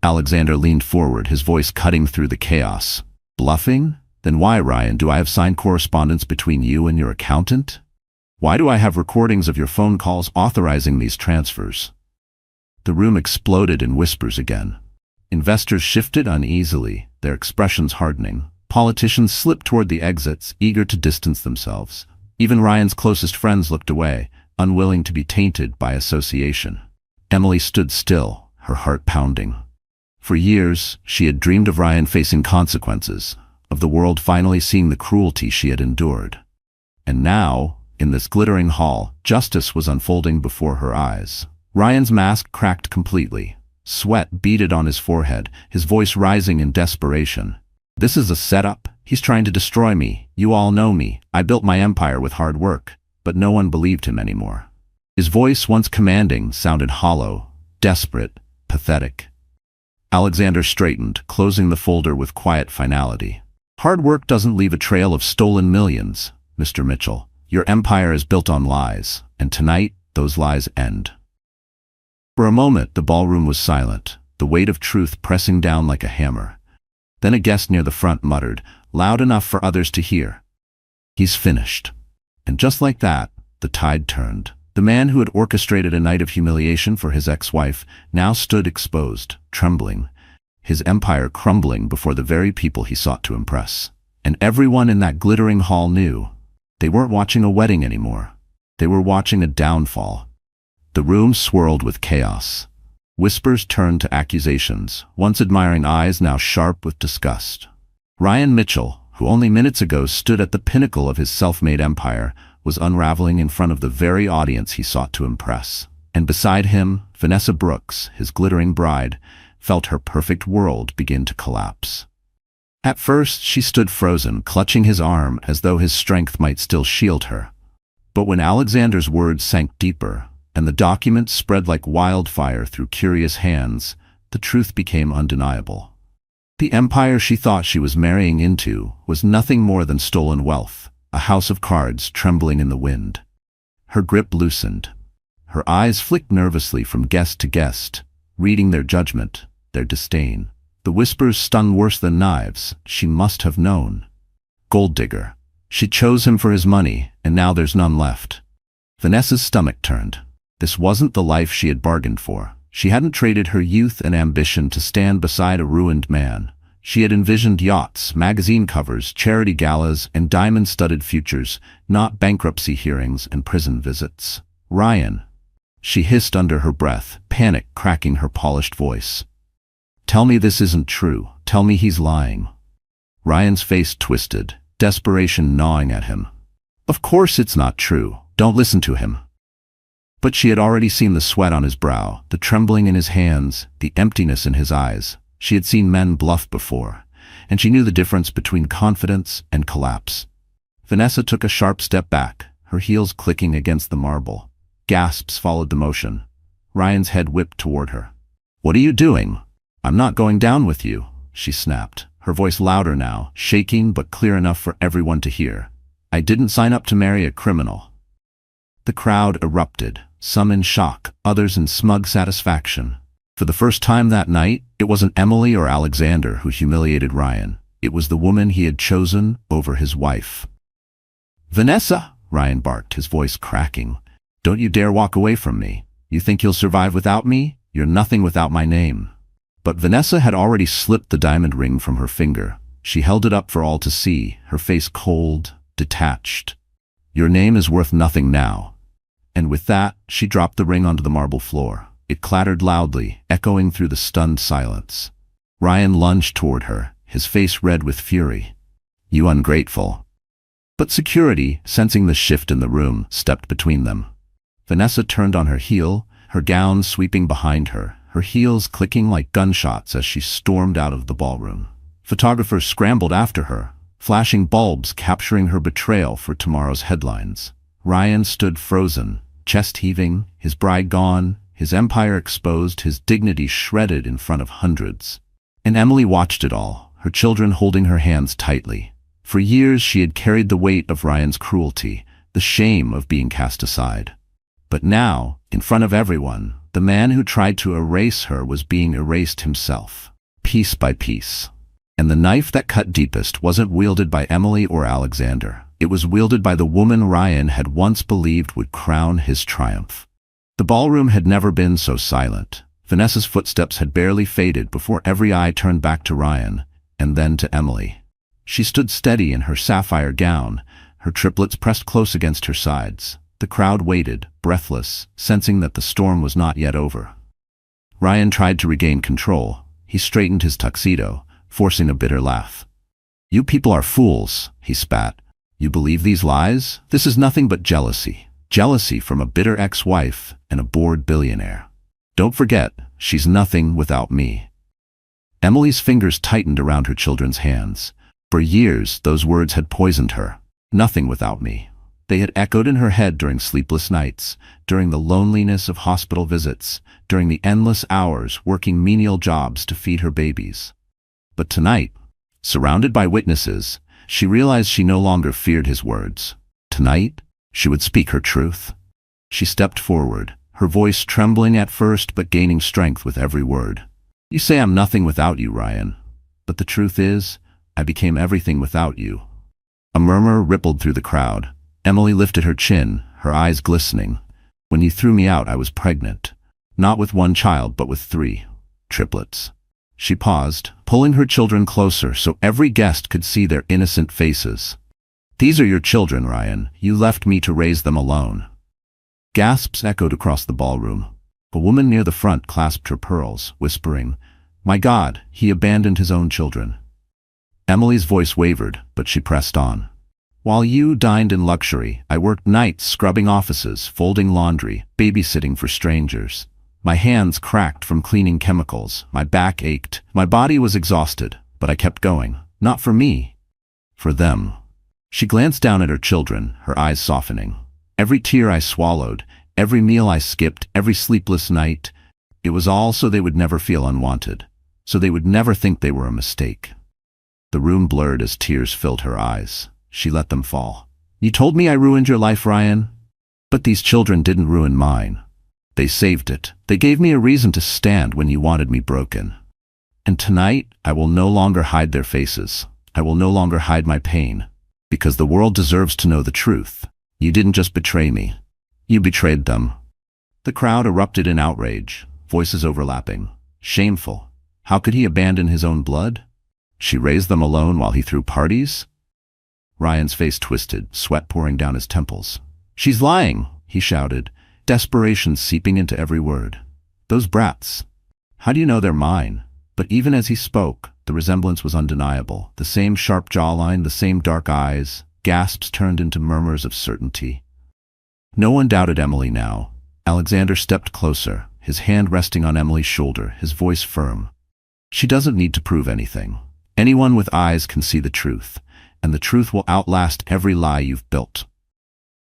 S1: Alexander leaned forward, his voice cutting through the chaos. "Bluffing? Then why, Ryan, do I have signed correspondence between you and your accountant? Why do I have recordings of your phone calls authorizing these transfers?" The room exploded in whispers again. Investors shifted uneasily, their expressions hardening. Politicians slipped toward the exits, eager to distance themselves. Even Ryan's closest friends looked away, unwilling to be tainted by association. Emily stood still, her heart pounding. For years, she had dreamed of Ryan facing consequences, of the world finally seeing the cruelty she had endured. And now, in this glittering hall, justice was unfolding before her eyes. Ryan's mask cracked completely. Sweat beaded on his forehead, his voice rising in desperation. "This is a setup. He's trying to destroy me. You all know me. I built my empire with hard work." But no one believed him anymore. His voice, once commanding, sounded hollow, desperate, pathetic. Alexander straightened, closing the folder with quiet finality. "Hard work doesn't leave a trail of stolen millions, Mr. Mitchell. Your empire is built on lies, and tonight, those lies end." For a moment, the ballroom was silent, the weight of truth pressing down like a hammer. Then a guest near the front muttered, loud enough for others to hear, "He's finished." And just like that, the tide turned. The man who had orchestrated a night of humiliation for his ex-wife now stood exposed, trembling, his empire crumbling before the very people he sought to impress. And everyone in that glittering hall knew. They weren't watching a wedding anymore. They were watching a downfall. The room swirled with chaos. Whispers turned to accusations, once admiring eyes now sharp with disgust. Ryan Mitchell, who only minutes ago stood at the pinnacle of his self-made empire, was unraveling in front of the very audience he sought to impress. And beside him, Vanessa Brooks, his glittering bride, felt her perfect world begin to collapse. At first, she stood frozen, clutching his arm as though his strength might still shield her. But when Alexander's words sank deeper, and the documents spread like wildfire through curious hands, the truth became undeniable. The empire she thought she was marrying into was nothing more than stolen wealth, a house of cards trembling in the wind. Her grip loosened. Her eyes flicked nervously from guest to guest, reading their judgment, their disdain. The whispers stung worse than knives. She must have known. Gold digger. She chose him for his money, and now there's none left. Vanessa's stomach turned. This wasn't the life she had bargained for. She hadn't traded her youth and ambition to stand beside a ruined man. She had envisioned yachts, magazine covers, charity galas, and diamond-studded futures, not bankruptcy hearings and prison visits. "Ryan," she hissed under her breath, panic cracking her polished voice. "Tell me this isn't true. Tell me he's lying." Ryan's face twisted, desperation gnawing at him. "Of course it's not true. Don't listen to him." But she had already seen the sweat on his brow, the trembling in his hands, the emptiness in his eyes. She had seen men bluff before, and she knew the difference between confidence and collapse. Vanessa took a sharp step back, her heels clicking against the marble. Gasps followed the motion. Ryan's head whipped toward her. "What are you doing?" "I'm not going down with you," she snapped, her voice louder now, shaking but clear enough for everyone to hear. "I didn't sign up to marry a criminal." The crowd erupted, some in shock, others in smug satisfaction. For the first time that night, it wasn't Emily or Alexander who humiliated Ryan. It was the woman he had chosen over his wife. "Vanessa!" Ryan barked, his voice cracking. "Don't you dare walk away from me. You think you'll survive without me? You're nothing without my name." But Vanessa had already slipped the diamond ring from her finger. She held it up for all to see, her face cold, detached. "Your name is worth nothing now." And with that, she dropped the ring onto the marble floor. It clattered loudly, echoing through the stunned silence. Ryan lunged toward her, his face red with fury. "You ungrateful." But security, sensing the shift in the room, stepped between them. Vanessa turned on her heel, her gown sweeping behind her, her heels clicking like gunshots as she stormed out of the ballroom. Photographers scrambled after her, flashing bulbs capturing her betrayal for tomorrow's headlines. Ryan stood frozen, chest heaving, his bride gone, his empire exposed, his dignity shredded in front of hundreds. And Emily watched it all, her children holding her hands tightly. For years she had carried the weight of Ryan's cruelty, the shame of being cast aside. But now, in front of everyone, the man who tried to erase her was being erased himself, piece by piece. And the knife that cut deepest wasn't wielded by Emily or Alexander. It was wielded by the woman Ryan had once believed would crown his triumph. The ballroom had never been so silent. Vanessa's footsteps had barely faded before every eye turned back to Ryan, and then to Emily. She stood steady in her sapphire gown, her triplets pressed close against her sides. The crowd waited, breathless, sensing that the storm was not yet over. Ryan tried to regain control. He straightened his tuxedo, forcing a bitter laugh. "You people are fools," he spat. "You believe these lies? This is nothing but jealousy. Jealousy from a bitter ex-wife and a bored billionaire. Don't forget, she's nothing without me." Emily's fingers tightened around her children's hands. For years, those words had poisoned her. Nothing without me. They had echoed in her head during sleepless nights, during the loneliness of hospital visits, during the endless hours working menial jobs to feed her babies. But tonight, surrounded by witnesses, she realized she no longer feared his words. Tonight, she would speak her truth. She stepped forward, her voice trembling at first but gaining strength with every word. "You say I'm nothing without you, Ryan. But the truth is, I became everything without you." A murmur rippled through the crowd. Emily lifted her chin, her eyes glistening. "When you threw me out, I was pregnant. Not with one child, but with 3. Triplets." She paused, pulling her children closer so every guest could see their innocent faces. "These are your children, Ryan. You left me to raise them alone." Gasps echoed across the ballroom. A woman near the front clasped her pearls, whispering, "My God, he abandoned his own children." Emily's voice wavered, but she pressed on. "While you dined in luxury, I worked nights scrubbing offices, folding laundry, babysitting for strangers. My hands cracked from cleaning chemicals, my back ached, my body was exhausted, but I kept going. Not for me. For them." She glanced down at her children, her eyes softening. "Every tear I swallowed, every meal I skipped, every sleepless night, it was all so they would never feel unwanted, so they would never think they were a mistake." The room blurred as tears filled her eyes. She let them fall. "You told me I ruined your life, Ryan. But these children didn't ruin mine. They saved it. They gave me a reason to stand when you wanted me broken. And tonight, I will no longer hide their faces. I will no longer hide my pain. Because the world deserves to know the truth. You didn't just betray me. You betrayed them." The crowd erupted in outrage, voices overlapping. Shameful. How could he abandon his own blood? She raised them alone while he threw parties? Ryan's face twisted, sweat pouring down his temples. "She's lying," he shouted, desperation seeping into every word. "Those brats. How do you know they're mine?" But even as he spoke, the resemblance was undeniable. The same sharp jawline, the same dark eyes. Gasps turned into murmurs of certainty. No one doubted Emily now. Alexander stepped closer, his hand resting on Emily's shoulder, his voice firm. "She doesn't need to prove anything. Anyone with eyes can see the truth, and the truth will outlast every lie you've built."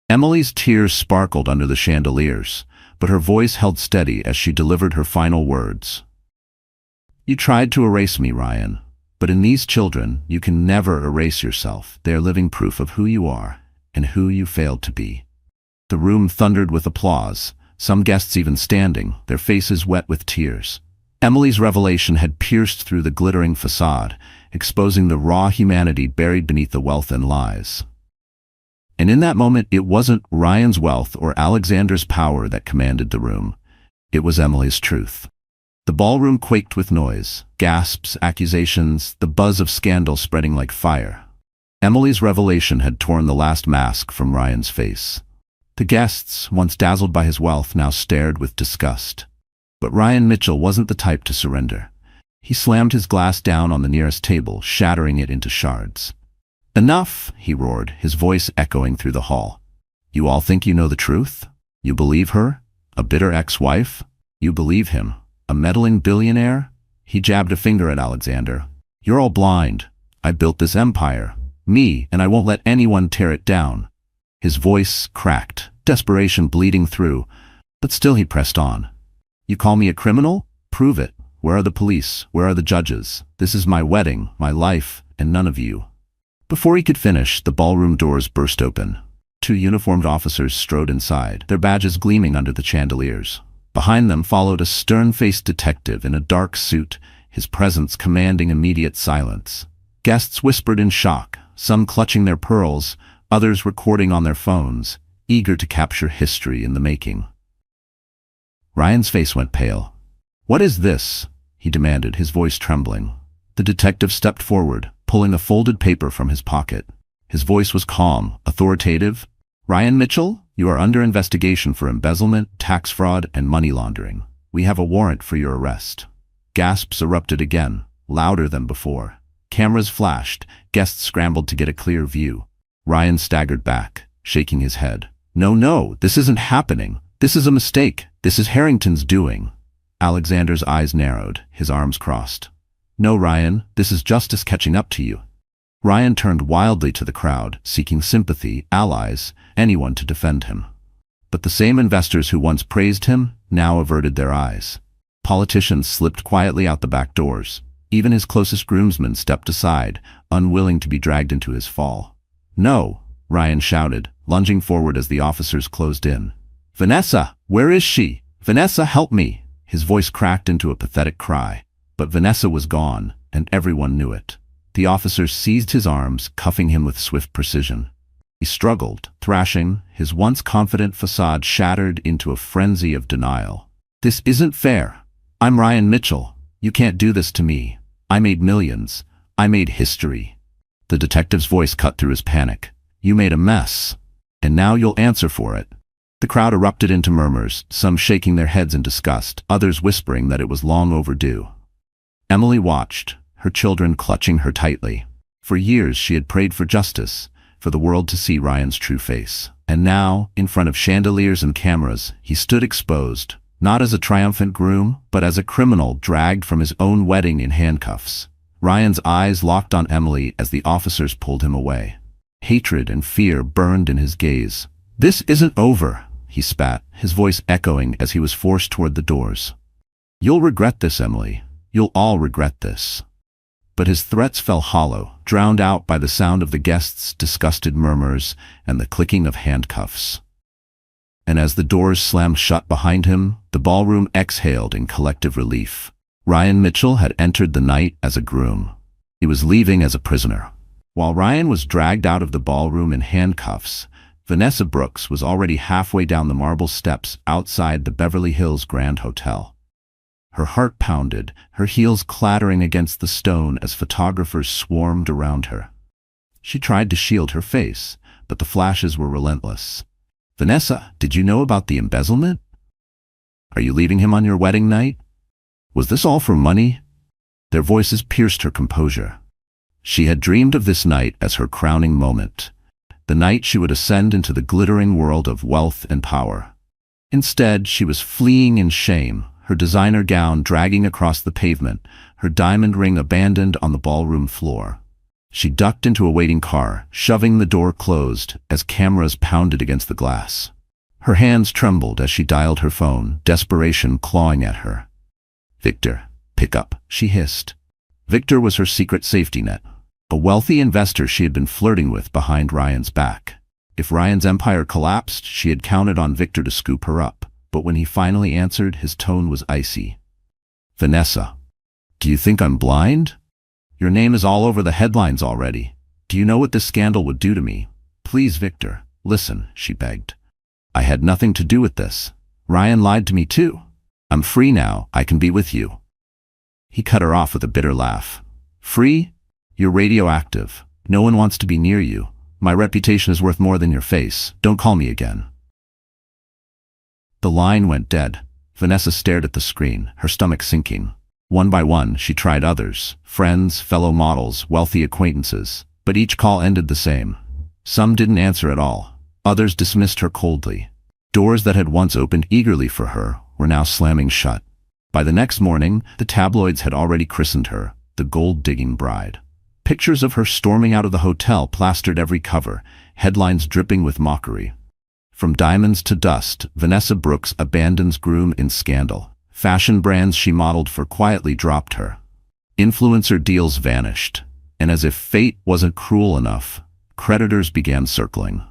S1: Emily's tears sparkled under the chandeliers, but her voice held steady as she delivered her final words. "You tried to erase me, Ryan, but in these children, you can never erase yourself. They are living proof of who you are and who you failed to be." The room thundered with applause, some guests even standing, their faces wet with tears. Emily's revelation had pierced through the glittering facade, exposing the raw humanity buried beneath the wealth and lies. And in that moment, it wasn't Ryan's wealth or Alexander's power that commanded the room. It was Emily's truth. The ballroom quaked with noise, gasps, accusations, the buzz of scandal spreading like fire. Emily's revelation had torn the last mask from Ryan's face. The guests, once dazzled by his wealth, now stared with disgust. But Ryan Mitchell wasn't the type to surrender. He slammed his glass down on the nearest table, shattering it into shards. "Enough!" he roared, his voice echoing through the hall. "You all think you know the truth? You believe her? A bitter ex-wife? You believe him? A meddling billionaire?" He jabbed a finger at Alexander. "You're all blind. I built this empire. Me, and I won't let anyone tear it down." His voice cracked, desperation bleeding through, but still he pressed on. "You call me a criminal? Prove it. Where are the police? Where are the judges? This is my wedding, my life, and none of you." Before he could finish, the ballroom doors burst open. 2 uniformed officers strode inside, their badges gleaming under the chandeliers. Behind them followed a stern-faced detective in a dark suit, his presence commanding immediate silence. Guests whispered in shock, some clutching their pearls, others recording on their phones, eager to capture history in the making. Ryan's face went pale. "What is this?" he demanded, his voice trembling. The detective stepped forward, pulling a folded paper from his pocket. His voice was calm, authoritative. "Ryan Mitchell, you are under investigation for embezzlement, tax fraud, and money laundering. We have a warrant for your arrest." Gasps erupted again, louder than before. Cameras flashed, guests scrambled to get a clear view. Ryan staggered back, shaking his head. No, this isn't happening. This is a mistake. This is Harrington's doing." Alexander's eyes narrowed, his arms crossed. "No, Ryan, this is justice catching up to you." Ryan turned wildly to the crowd, seeking sympathy, allies, anyone to defend him. But the same investors who once praised him now averted their eyes. Politicians slipped quietly out the back doors. Even his closest groomsmen stepped aside, unwilling to be dragged into his fall. "No!" Ryan shouted, lunging forward as the officers closed in. "Vanessa, where is she? Vanessa, help me!" His voice cracked into a pathetic cry. But Vanessa was gone, and everyone knew it. The officers seized his arms, cuffing him with swift precision. He struggled, thrashing, his once confident facade shattered into a frenzy of denial. "This isn't fair. I'm Ryan Mitchell. You can't do this to me. I made millions. I made history." The detective's voice cut through his panic. "You made a mess, and now you'll answer for it." The crowd erupted into murmurs, some shaking their heads in disgust, others whispering that it was long overdue. Emily watched, her children clutching her tightly. For years she had prayed for justice, for the world to see Ryan's true face. And now, in front of chandeliers and cameras, he stood exposed, not as a triumphant groom, but as a criminal dragged from his own wedding in handcuffs. Ryan's eyes locked on Emily as the officers pulled him away. Hatred and fear burned in his gaze. "This isn't over," he spat, his voice echoing as he was forced toward the doors. "You'll regret this, Emily. You'll all regret this." But his threats fell hollow, drowned out by the sound of the guests' disgusted murmurs and the clicking of handcuffs. And as the doors slammed shut behind him, the ballroom exhaled in collective relief. Ryan Mitchell had entered the night as a groom. He was leaving as a prisoner. While Ryan was dragged out of the ballroom in handcuffs, Vanessa Brooks was already halfway down the marble steps outside the Beverly Hills Grand Hotel. Her heart pounded, her heels clattering against the stone as photographers swarmed around her. She tried to shield her face, but the flashes were relentless. "Vanessa, did you know about the embezzlement? Are you leaving him on your wedding night? Was this all for money?" Their voices pierced her composure. She had dreamed of this night as her crowning moment, the night she would ascend into the glittering world of wealth and power. Instead, she was fleeing in shame, her designer gown dragging across the pavement, her diamond ring abandoned on the ballroom floor. She ducked into a waiting car, shoving the door closed as cameras pounded against the glass. Her hands trembled as she dialed her phone, desperation clawing at her. "Victor, pick up," she hissed. Victor was her secret safety net, a wealthy investor she had been flirting with behind Ryan's back. If Ryan's empire collapsed, she had counted on Victor to scoop her up. But when he finally answered, his tone was icy. Vanessa. Do you think I'm blind? Your name is all over the headlines already. Do you know what this scandal would do to me? Please, Victor, listen, she begged. I had nothing to do with this. Ryan lied to me too. I'm free now, I can be with you. He cut her off with a bitter laugh. Free? You're radioactive. No one wants to be near you. My reputation is worth more than your face. Don't call me again. The line went dead. Vanessa stared at the screen, her stomach sinking. One by one, she tried others, friends, fellow models, wealthy acquaintances, but each call ended the same. Some didn't answer at all. Others dismissed her coldly. Doors that had once opened eagerly for her were now slamming shut. By the next morning, the tabloids had already christened her the gold-digging bride. Pictures of her storming out of the hotel plastered every cover, headlines dripping with mockery. From diamonds to dust, Vanessa Brooks abandons groom in scandal. Fashion brands she modeled for quietly dropped her. Influencer deals vanished. And as if fate wasn't cruel enough, creditors began circling.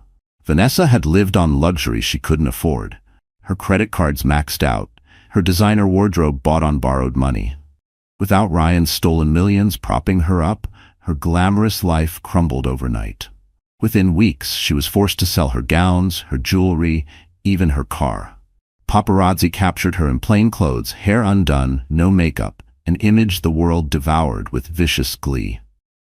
S1: Vanessa had lived on luxury she couldn't afford. Her credit cards maxed out, her designer wardrobe bought on borrowed money. Without Ryan's stolen millions propping her up, her glamorous life crumbled overnight. Within weeks, she was forced to sell her gowns, her jewelry, even her car. Paparazzi captured her in plain clothes, hair undone, no makeup, an image the world devoured with vicious glee.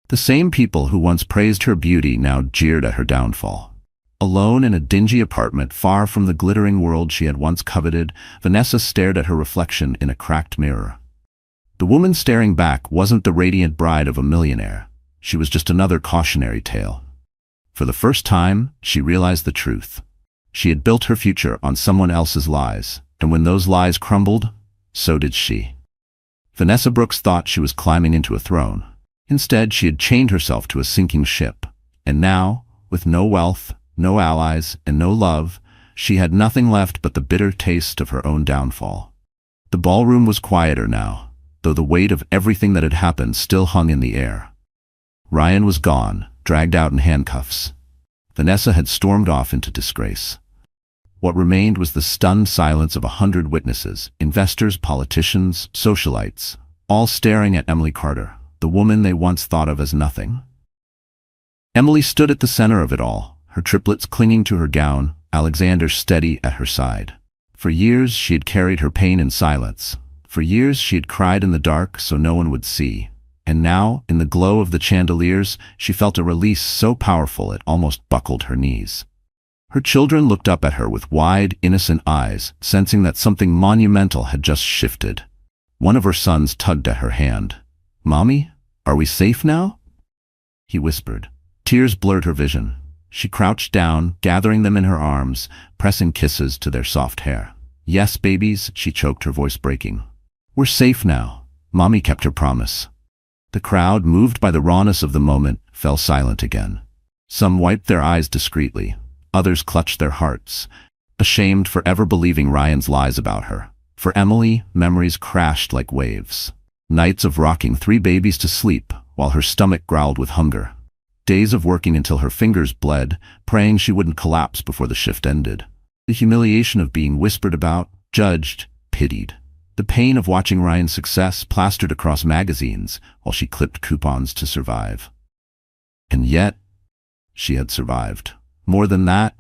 S1: The same people who once praised her beauty now jeered at her downfall. Alone in a dingy apartment far from the glittering world she had once coveted, Vanessa stared at her reflection in a cracked mirror. The woman staring back wasn't the radiant bride of a millionaire. She was just another cautionary tale. For the first time, she realized the truth. She had built her future on someone else's lies, and when those lies crumbled, so did she. Vanessa Brooks thought she was climbing into a throne. Instead, she had chained herself to a sinking ship. And now, with no wealth, no allies, and no love, she had nothing left but the bitter taste of her own downfall. The ballroom was quieter now, though the weight of everything that had happened still hung in the air. Ryan was gone, dragged out in handcuffs. Vanessa had stormed off into disgrace. What remained was the stunned silence of 100 witnesses, investors, politicians, socialites, all staring at Emily Carter, the woman they once thought of as nothing. Emily stood at the center of it all, her triplets clinging to her gown, Alexander steady at her side. For years she had carried her pain in silence. For years she had cried in the dark so no one would see. And now, in the glow of the chandeliers, she felt a release so powerful it almost buckled her knees. Her children looked up at her with wide, innocent eyes, sensing that something monumental had just shifted. One of her sons tugged at her hand. "Mommy, are we safe now?" He whispered. Tears blurred her vision. She crouched down, gathering them in her arms, pressing kisses to their soft hair. "Yes, babies," she choked, her voice breaking. "We're safe now. Mommy kept her promise." The crowd, moved by the rawness of the moment, fell silent again. Some wiped their eyes discreetly. Others clutched their hearts, ashamed for ever believing Ryan's lies about her. For Emily, memories crashed like waves. Nights of rocking 3 babies to sleep while her stomach growled with hunger. Days of working until her fingers bled, praying she wouldn't collapse before the shift ended. The humiliation of being whispered about, judged, pitied. The pain of watching Ryan's success plastered across magazines while she clipped coupons to survive. And yet, she had survived. More than that,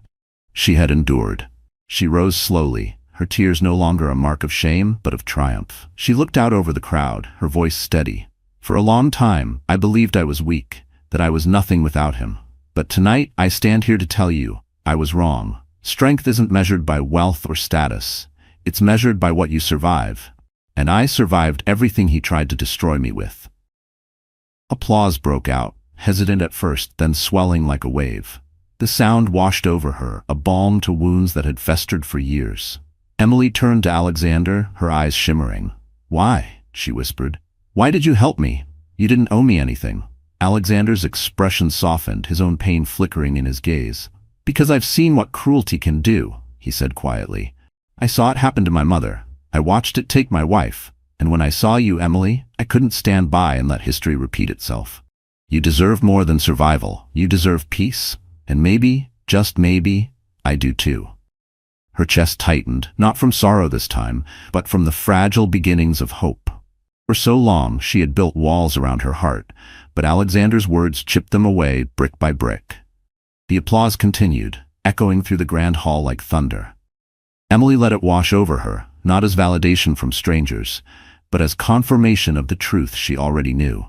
S1: she had endured. She rose slowly, her tears no longer a mark of shame, but of triumph. She looked out over the crowd, her voice steady. "For a long time, I believed I was weak, that I was nothing without him. But tonight, I stand here to tell you, I was wrong. Strength isn't measured by wealth or status. It's measured by what you survive. And I survived everything he tried to destroy me with." Applause broke out, hesitant at first, then swelling like a wave. The sound washed over her, a balm to wounds that had festered for years. Emily turned to Alexander, her eyes shimmering. "Why?" she whispered. "Why did you help me? You didn't owe me anything." Alexander's expression softened, his own pain flickering in his gaze. "Because I've seen what cruelty can do," he said quietly. "I saw it happen to my mother. I watched it take my wife. And when I saw you, Emily, I couldn't stand by and let history repeat itself. You deserve more than survival. You deserve peace. And maybe, just maybe, I do too." Her chest tightened, not from sorrow this time, but from the fragile beginnings of hope. For so long she had built walls around her heart, but Alexander's words chipped them away brick by brick. The applause continued, echoing through the grand hall like thunder. Emily let it wash over her, not as validation from strangers, but as confirmation of the truth she already knew.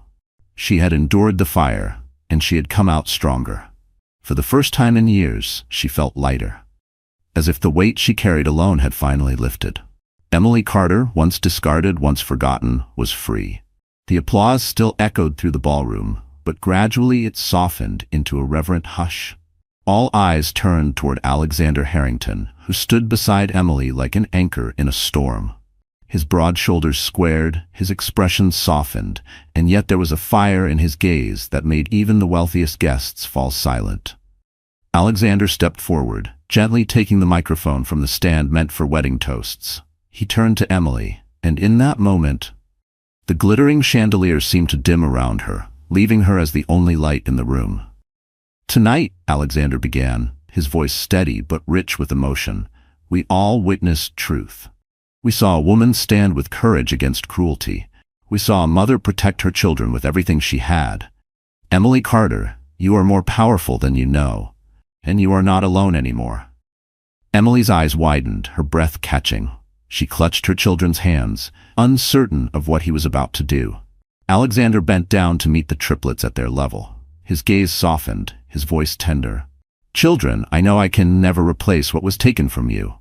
S1: She had endured the fire, and she had come out stronger. For the first time in years, she felt lighter, as if the weight she carried alone had finally lifted. Emily Carter, once discarded, once forgotten, was free. The applause still echoed through the ballroom, but gradually it softened into a reverent hush. All eyes turned toward Alexander Harrington, who stood beside Emily like an anchor in a storm. His broad shoulders squared, his expression softened, and yet there was a fire in his gaze that made even the wealthiest guests fall silent. Alexander stepped forward, gently taking the microphone from the stand meant for wedding toasts. He turned to Emily, and in that moment, the glittering chandelier seemed to dim around her, leaving her as the only light in the room. "Tonight," Alexander began, his voice steady but rich with emotion, "we all witnessed truth. We saw a woman stand with courage against cruelty. We saw a mother protect her children with everything she had. Emily Carter, you are more powerful than you know, and you are not alone anymore." Emily's eyes widened, her breath catching. She clutched her children's hands, uncertain of what he was about to do. Alexander bent down to meet the triplets at their level. His gaze softened, his voice tender. "Children, I know I can never replace what was taken from you.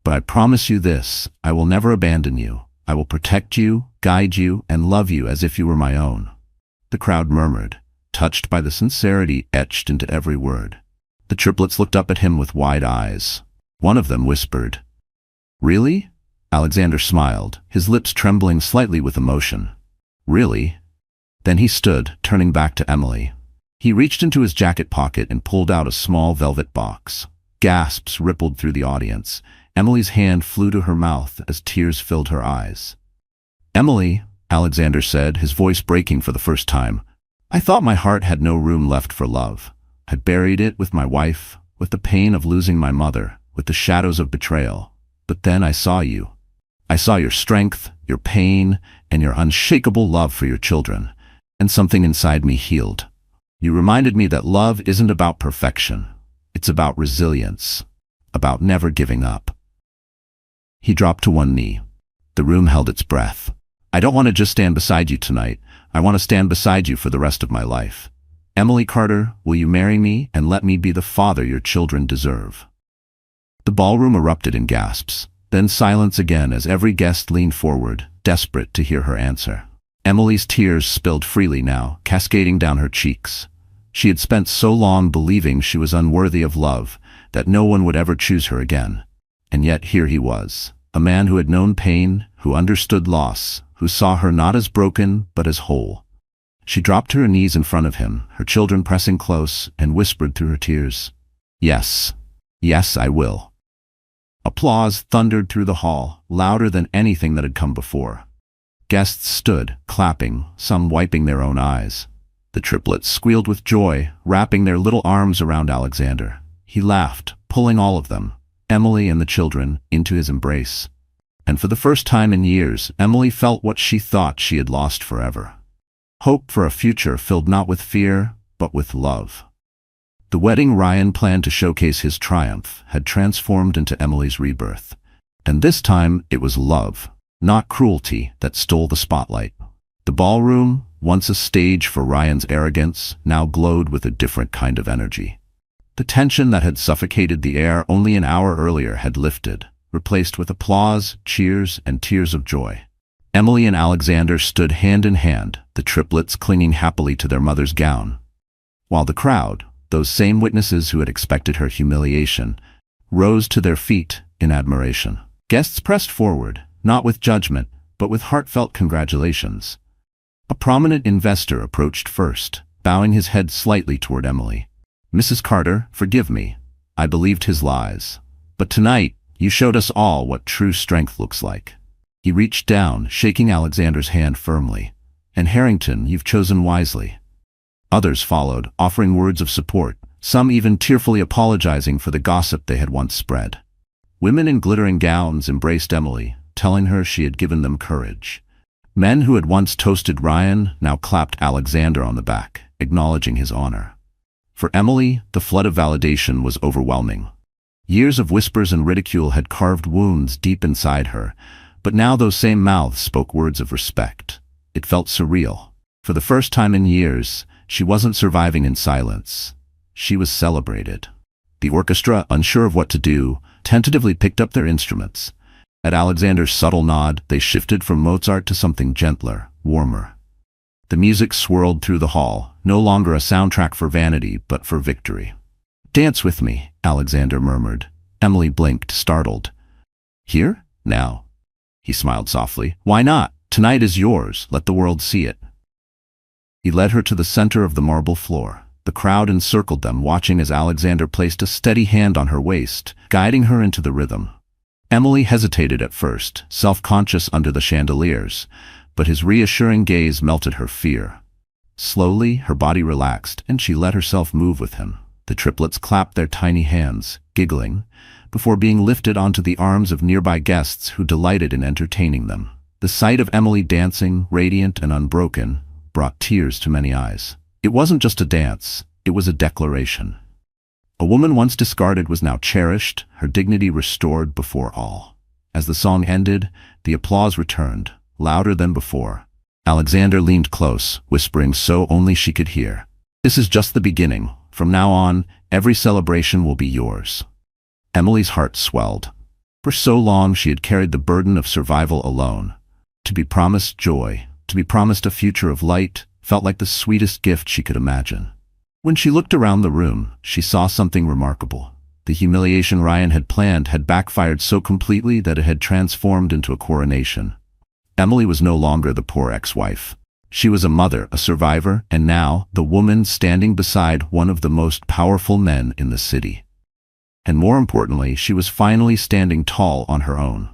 S1: But I promise you this, I will never abandon you. I will protect you, guide you, and love you as if you were my own." The crowd murmured, touched by the sincerity etched into every word. The triplets looked up at him with wide eyes. One of them whispered, "Really?" Alexander smiled, his lips trembling slightly with emotion. "Really?" Then he stood, turning back to Emily. He reached into his jacket pocket and pulled out a small velvet box. Gasps rippled through the audience. Emily's hand flew to her mouth as tears filled her eyes. "Emily," Alexander said, his voice breaking for the first time, "I thought my heart had no room left for love. I'd buried it with my wife, with the pain of losing my mother, with the shadows of betrayal. But then I saw you. I saw your strength, your pain, and your unshakable love for your children, and something inside me healed. You reminded me that love isn't about perfection. It's about resilience, about never giving up." He dropped to one knee. The room held its breath. "I don't want to just stand beside you tonight. I want to stand beside you for the rest of my life. Emily Carter, will you marry me and let me be the father your children deserve?" The ballroom erupted in gasps, then silence again as every guest leaned forward, desperate to hear her answer. Emily's tears spilled freely now, cascading down her cheeks. She had spent so long believing she was unworthy of love, that no one would ever choose her again. And yet here he was, a man who had known pain, who understood loss, who saw her not as broken, but as whole. She dropped to her knees in front of him, her children pressing close, and whispered through her tears, "Yes, yes, I will." Applause thundered through the hall, louder than anything that had come before. Guests stood, clapping, some wiping their own eyes. The triplets squealed with joy, wrapping their little arms around Alexander. He laughed, pulling all of them, Emily and the children, into his embrace. And for the first time in years, Emily felt what she thought she had lost forever. Hope for a future filled not with fear, but with love. The wedding Ryan planned to showcase his triumph had transformed into Emily's rebirth. And this time it was love, not cruelty, that stole the spotlight. The ballroom, once a stage for Ryan's arrogance, now glowed with a different kind of energy. The tension that had suffocated the air only an hour earlier had lifted, replaced with applause, cheers, and tears of joy. Emily and Alexander stood hand in hand, the triplets clinging happily to their mother's gown, while the crowd, those same witnesses who had expected her humiliation, rose to their feet in admiration. Guests pressed forward, not with judgment, but with heartfelt congratulations. A prominent investor approached first, bowing his head slightly toward Emily. "Mrs. Carter, forgive me. I believed his lies. But tonight, you showed us all what true strength looks like." He reached down, shaking Alexander's hand firmly. "And Harrington, you've chosen wisely." Others followed, offering words of support, some even tearfully apologizing for the gossip they had once spread. Women in glittering gowns embraced Emily, telling her she had given them courage. Men who had once toasted Ryan now clapped Alexander on the back, acknowledging his honor. For Emily, the flood of validation was overwhelming. Years of whispers and ridicule had carved wounds deep inside her, but now those same mouths spoke words of respect. It felt surreal. For the first time in years, she wasn't surviving in silence. She was celebrated. The orchestra, unsure of what to do, tentatively picked up their instruments. At Alexander's subtle nod, they shifted from Mozart to something gentler, warmer. The music swirled through the hall, no longer a soundtrack for vanity, but for victory. "Dance with me," Alexander murmured. Emily blinked, startled. "Here? Now?" He smiled softly. "Why not? Tonight is yours. Let the world see it." He led her to the center of the marble floor. The crowd encircled them, watching as Alexander placed a steady hand on her waist, guiding her into the rhythm. Emily hesitated at first, self-conscious under the chandeliers, but his reassuring gaze melted her fear. Slowly, her body relaxed, and she let herself move with him. The triplets clapped their tiny hands, giggling, before being lifted onto the arms of nearby guests who delighted in entertaining them. The sight of Emily dancing, radiant and unbroken, brought tears to many eyes. It wasn't just a dance, it was a declaration. A woman once discarded was now cherished, her dignity restored before all. As the song ended, the applause returned, louder than before. Alexander leaned close, whispering so only she could hear. "This is just the beginning. From now on, every celebration will be yours." Emily's heart swelled. For so long she had carried the burden of survival alone. To be promised joy, to be promised a future of light, felt like the sweetest gift she could imagine. When she looked around the room, she saw something remarkable. The humiliation Ryan had planned had backfired so completely that it had transformed into a coronation. Emily was no longer the poor ex-wife. She was a mother, a survivor, and now the woman standing beside one of the most powerful men in the city. And more importantly, she was finally standing tall on her own.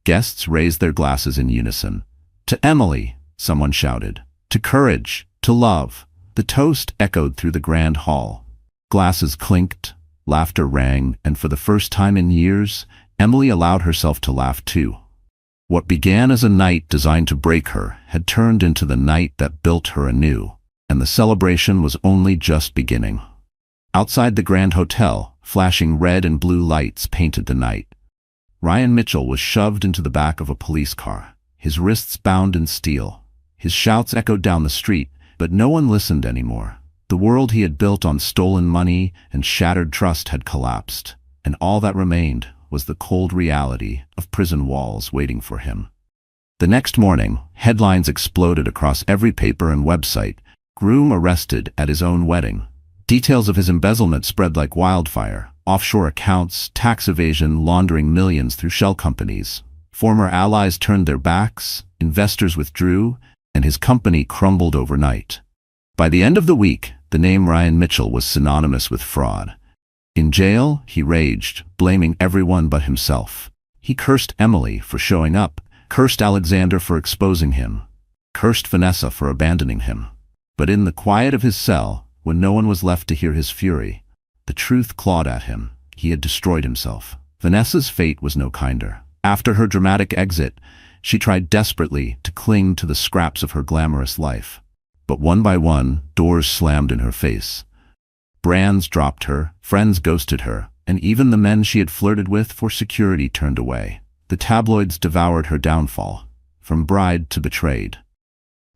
S1: Guests raised their glasses in unison. "To Emily," someone shouted. "To courage, to love." The toast echoed through the grand hall. Glasses clinked, laughter rang, and for the first time in years, Emily allowed herself to laugh too. What began as a night designed to break her had turned into the night that built her anew, and the celebration was only just beginning. Outside the Grand Hotel, flashing red and blue lights painted the night. Ryan Mitchell was shoved into the back of a police car, his wrists bound in steel. His shouts echoed down the street, but no one listened anymore. The world he had built on stolen money and shattered trust had collapsed, and all that remained was the cold reality of prison walls waiting for him. The next morning, headlines exploded across every paper and website. Groom arrested at his own wedding. Details of his embezzlement spread like wildfire. Offshore accounts, tax evasion, laundering millions through shell companies. Former allies turned their backs, investors withdrew, and his company crumbled overnight. By the end of the week, the name Ryan Mitchell was synonymous with fraud. In jail, he raged, blaming everyone but himself. He cursed Emily for showing up, cursed Alexander for exposing him, cursed Vanessa for abandoning him. But in the quiet of his cell, when no one was left to hear his fury, the truth clawed at him. He had destroyed himself. Vanessa's fate was no kinder. After her dramatic exit, she tried desperately to cling to the scraps of her glamorous life. But one by one, doors slammed in her face. Brands dropped her, friends ghosted her, and even the men she had flirted with for security turned away. The tabloids devoured her downfall, from bride to betrayed.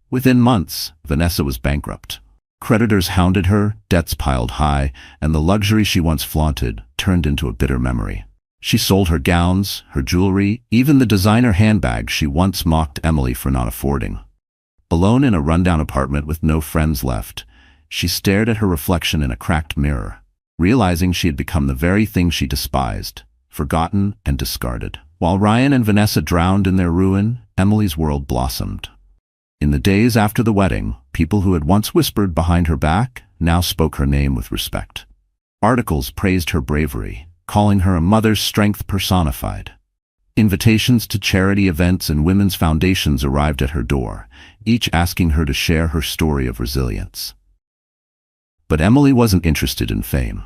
S1: Within months, Vanessa was bankrupt. Creditors hounded her, debts piled high, and the luxury she once flaunted turned into a bitter memory. She sold her gowns, her jewelry, even the designer handbag she once mocked Emily for not affording. Alone in a rundown apartment with no friends left, she stared at her reflection in a cracked mirror, realizing she had become the very thing she despised, forgotten and discarded. While Ryan and Vanessa drowned in their ruin, Emily's world blossomed. In the days after the wedding, people who had once whispered behind her back now spoke her name with respect. Articles praised her bravery, calling her a mother's strength personified. Invitations to charity events and women's foundations arrived at her door, each asking her to share her story of resilience. But Emily wasn't interested in fame.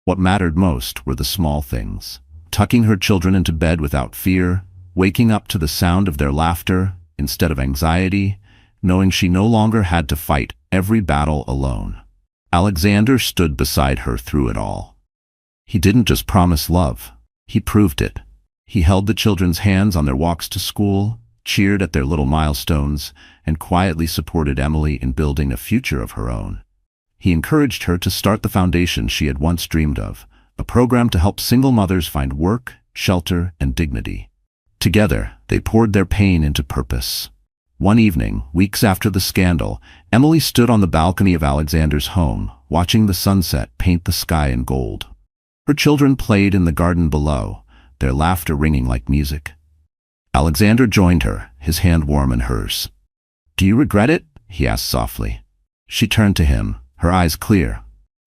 S1: What mattered most were the small things. Tucking her children into bed without fear, waking up to the sound of their laughter, instead of anxiety, knowing she no longer had to fight every battle alone. Alexander stood beside her through it all. He didn't just promise love, he proved it. He held the children's hands on their walks to school, cheered at their little milestones, and quietly supported Emily in building a future of her own. He encouraged her to start the foundation she had once dreamed of, a program to help single mothers find work, shelter, and dignity. Together, they poured their pain into purpose. One evening, weeks after the scandal, Emily stood on the balcony of Alexander's home, watching the sunset paint the sky in gold. Her children played in the garden below, their laughter ringing like music. Alexander joined her, his hand warm in hers. "Do you regret it?" he asked softly. She turned to him, her eyes clear.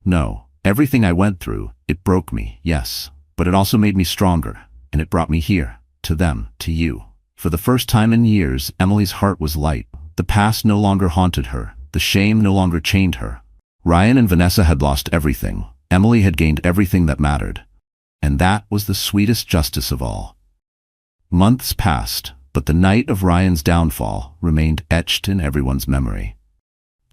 S1: "No, everything I went through, it broke me, yes, but it also made me stronger, and it brought me here, to them, to you." For the first time in years, Emily's heart was light. The past no longer haunted her, the shame no longer chained her. Ryan and Vanessa had lost everything. Emily had gained everything that mattered. And that was the sweetest justice of all. Months passed, but the night of Ryan's downfall remained etched in everyone's memory.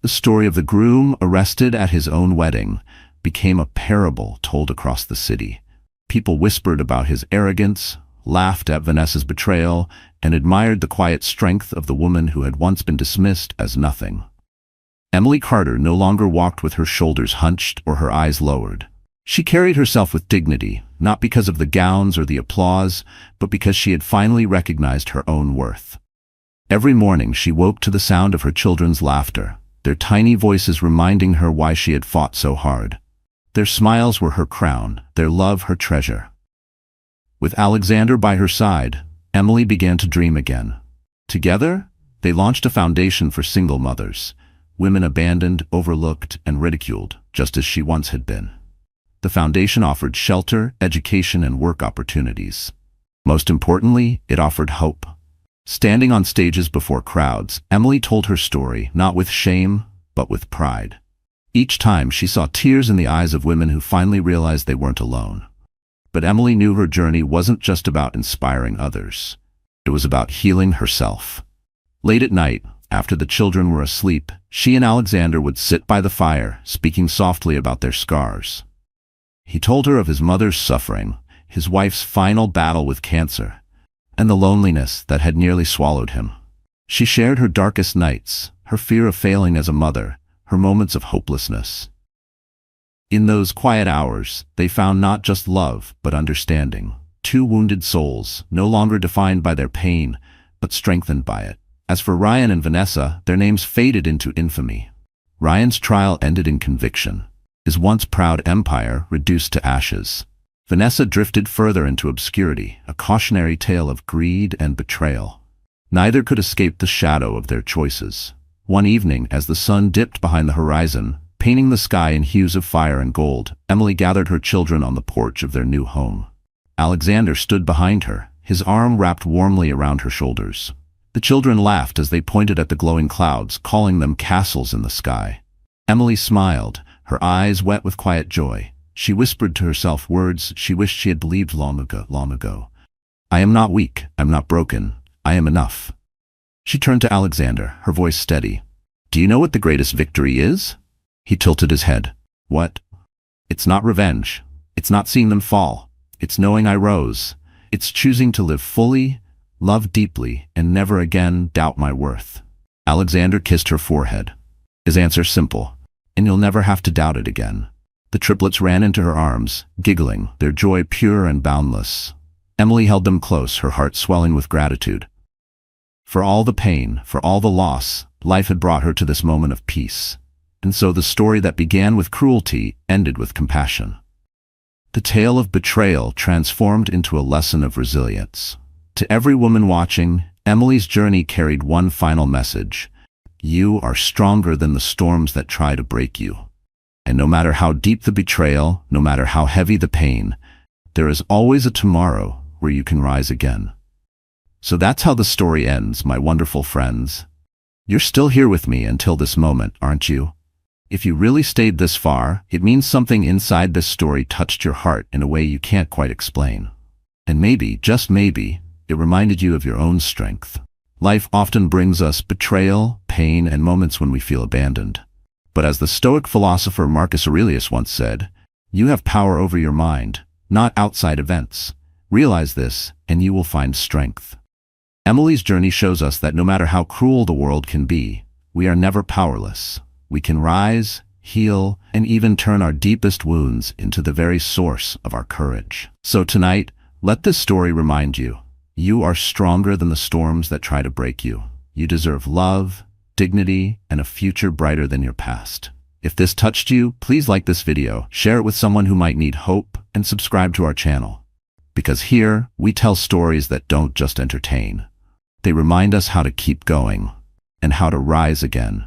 S1: The story of the groom arrested at his own wedding became a parable told across the city. People whispered about his arrogance, laughed at Vanessa's betrayal, and admired the quiet strength of the woman who had once been dismissed as nothing. Emily Carter no longer walked with her shoulders hunched or her eyes lowered. She carried herself with dignity, not because of the gowns or the applause, but because she had finally recognized her own worth. Every morning she woke to the sound of her children's laughter, their tiny voices reminding her why she had fought so hard. Their smiles were her crown, their love her treasure. With Alexander by her side, Emily began to dream again. Together, they launched a foundation for single mothers, women abandoned, overlooked, and ridiculed, just as she once had been. The foundation offered shelter, education, and work opportunities. Most importantly, it offered hope. Standing on stages before crowds, Emily told her story, not with shame, but with pride. Each time she saw tears in the eyes of women who finally realized they weren't alone. But Emily knew her journey wasn't just about inspiring others. It was about healing herself. Late at night, after the children were asleep, she and Alexander would sit by the fire, speaking softly about their scars. He told her of his mother's suffering, his wife's final battle with cancer, and the loneliness that had nearly swallowed him. She shared her darkest nights, her fear of failing as a mother, her moments of hopelessness. In those quiet hours, they found not just love, but understanding. Two wounded souls, no longer defined by their pain, but strengthened by it. As for Ryan and Vanessa, their names faded into infamy. Ryan's trial ended in conviction, his once proud empire reduced to ashes. Vanessa drifted further into obscurity, a cautionary tale of greed and betrayal. Neither could escape the shadow of their choices. One evening, as the sun dipped behind the horizon, painting the sky in hues of fire and gold, Emily gathered her children on the porch of their new home. Alexander stood behind her, his arm wrapped warmly around her shoulders. The children laughed as they pointed at the glowing clouds, calling them castles in the sky. Emily smiled, her eyes wet with quiet joy. She whispered to herself words she wished she had believed long ago. "I am not weak, I'm not broken, I am enough." She turned to Alexander, her voice steady. "Do you know what the greatest victory is?" He tilted his head. "What?" "It's not revenge. It's not seeing them fall. It's knowing I rose. It's choosing to live fully, love deeply, and never again doubt my worth." Alexander kissed her forehead. His answer simple, "And you'll never have to doubt it again." The triplets ran into her arms, giggling, their joy pure and boundless. Emily held them close, her heart swelling with gratitude. For all the pain, for all the loss, life had brought her to this moment of peace. And so the story that began with cruelty ended with compassion. The tale of betrayal transformed into a lesson of resilience. To every woman watching, Emily's journey carried one final message. You are stronger than the storms that try to break you. And no matter how deep the betrayal, no matter how heavy the pain, there is always a tomorrow where you can rise again. So that's how the story ends, my wonderful friends. You're still here with me until this moment, aren't you? If you really stayed this far, it means something inside this story touched your heart in a way you can't quite explain. And maybe, just maybe, it reminded you of your own strength. Life often brings us betrayal, pain, and moments when we feel abandoned. But as the Stoic philosopher Marcus Aurelius once said, "You have power over your mind, not outside events. Realize this, and you will find strength." Emily's journey shows us that no matter how cruel the world can be, we are never powerless. We can rise, heal, and even turn our deepest wounds into the very source of our courage. So tonight, let this story remind you, you are stronger than the storms that try to break you. You deserve love, dignity, and a future brighter than your past. If this touched you, please like this video, share it with someone who might need hope, and subscribe to our channel. Because here, we tell stories that don't just entertain. They remind us how to keep going and how to rise again.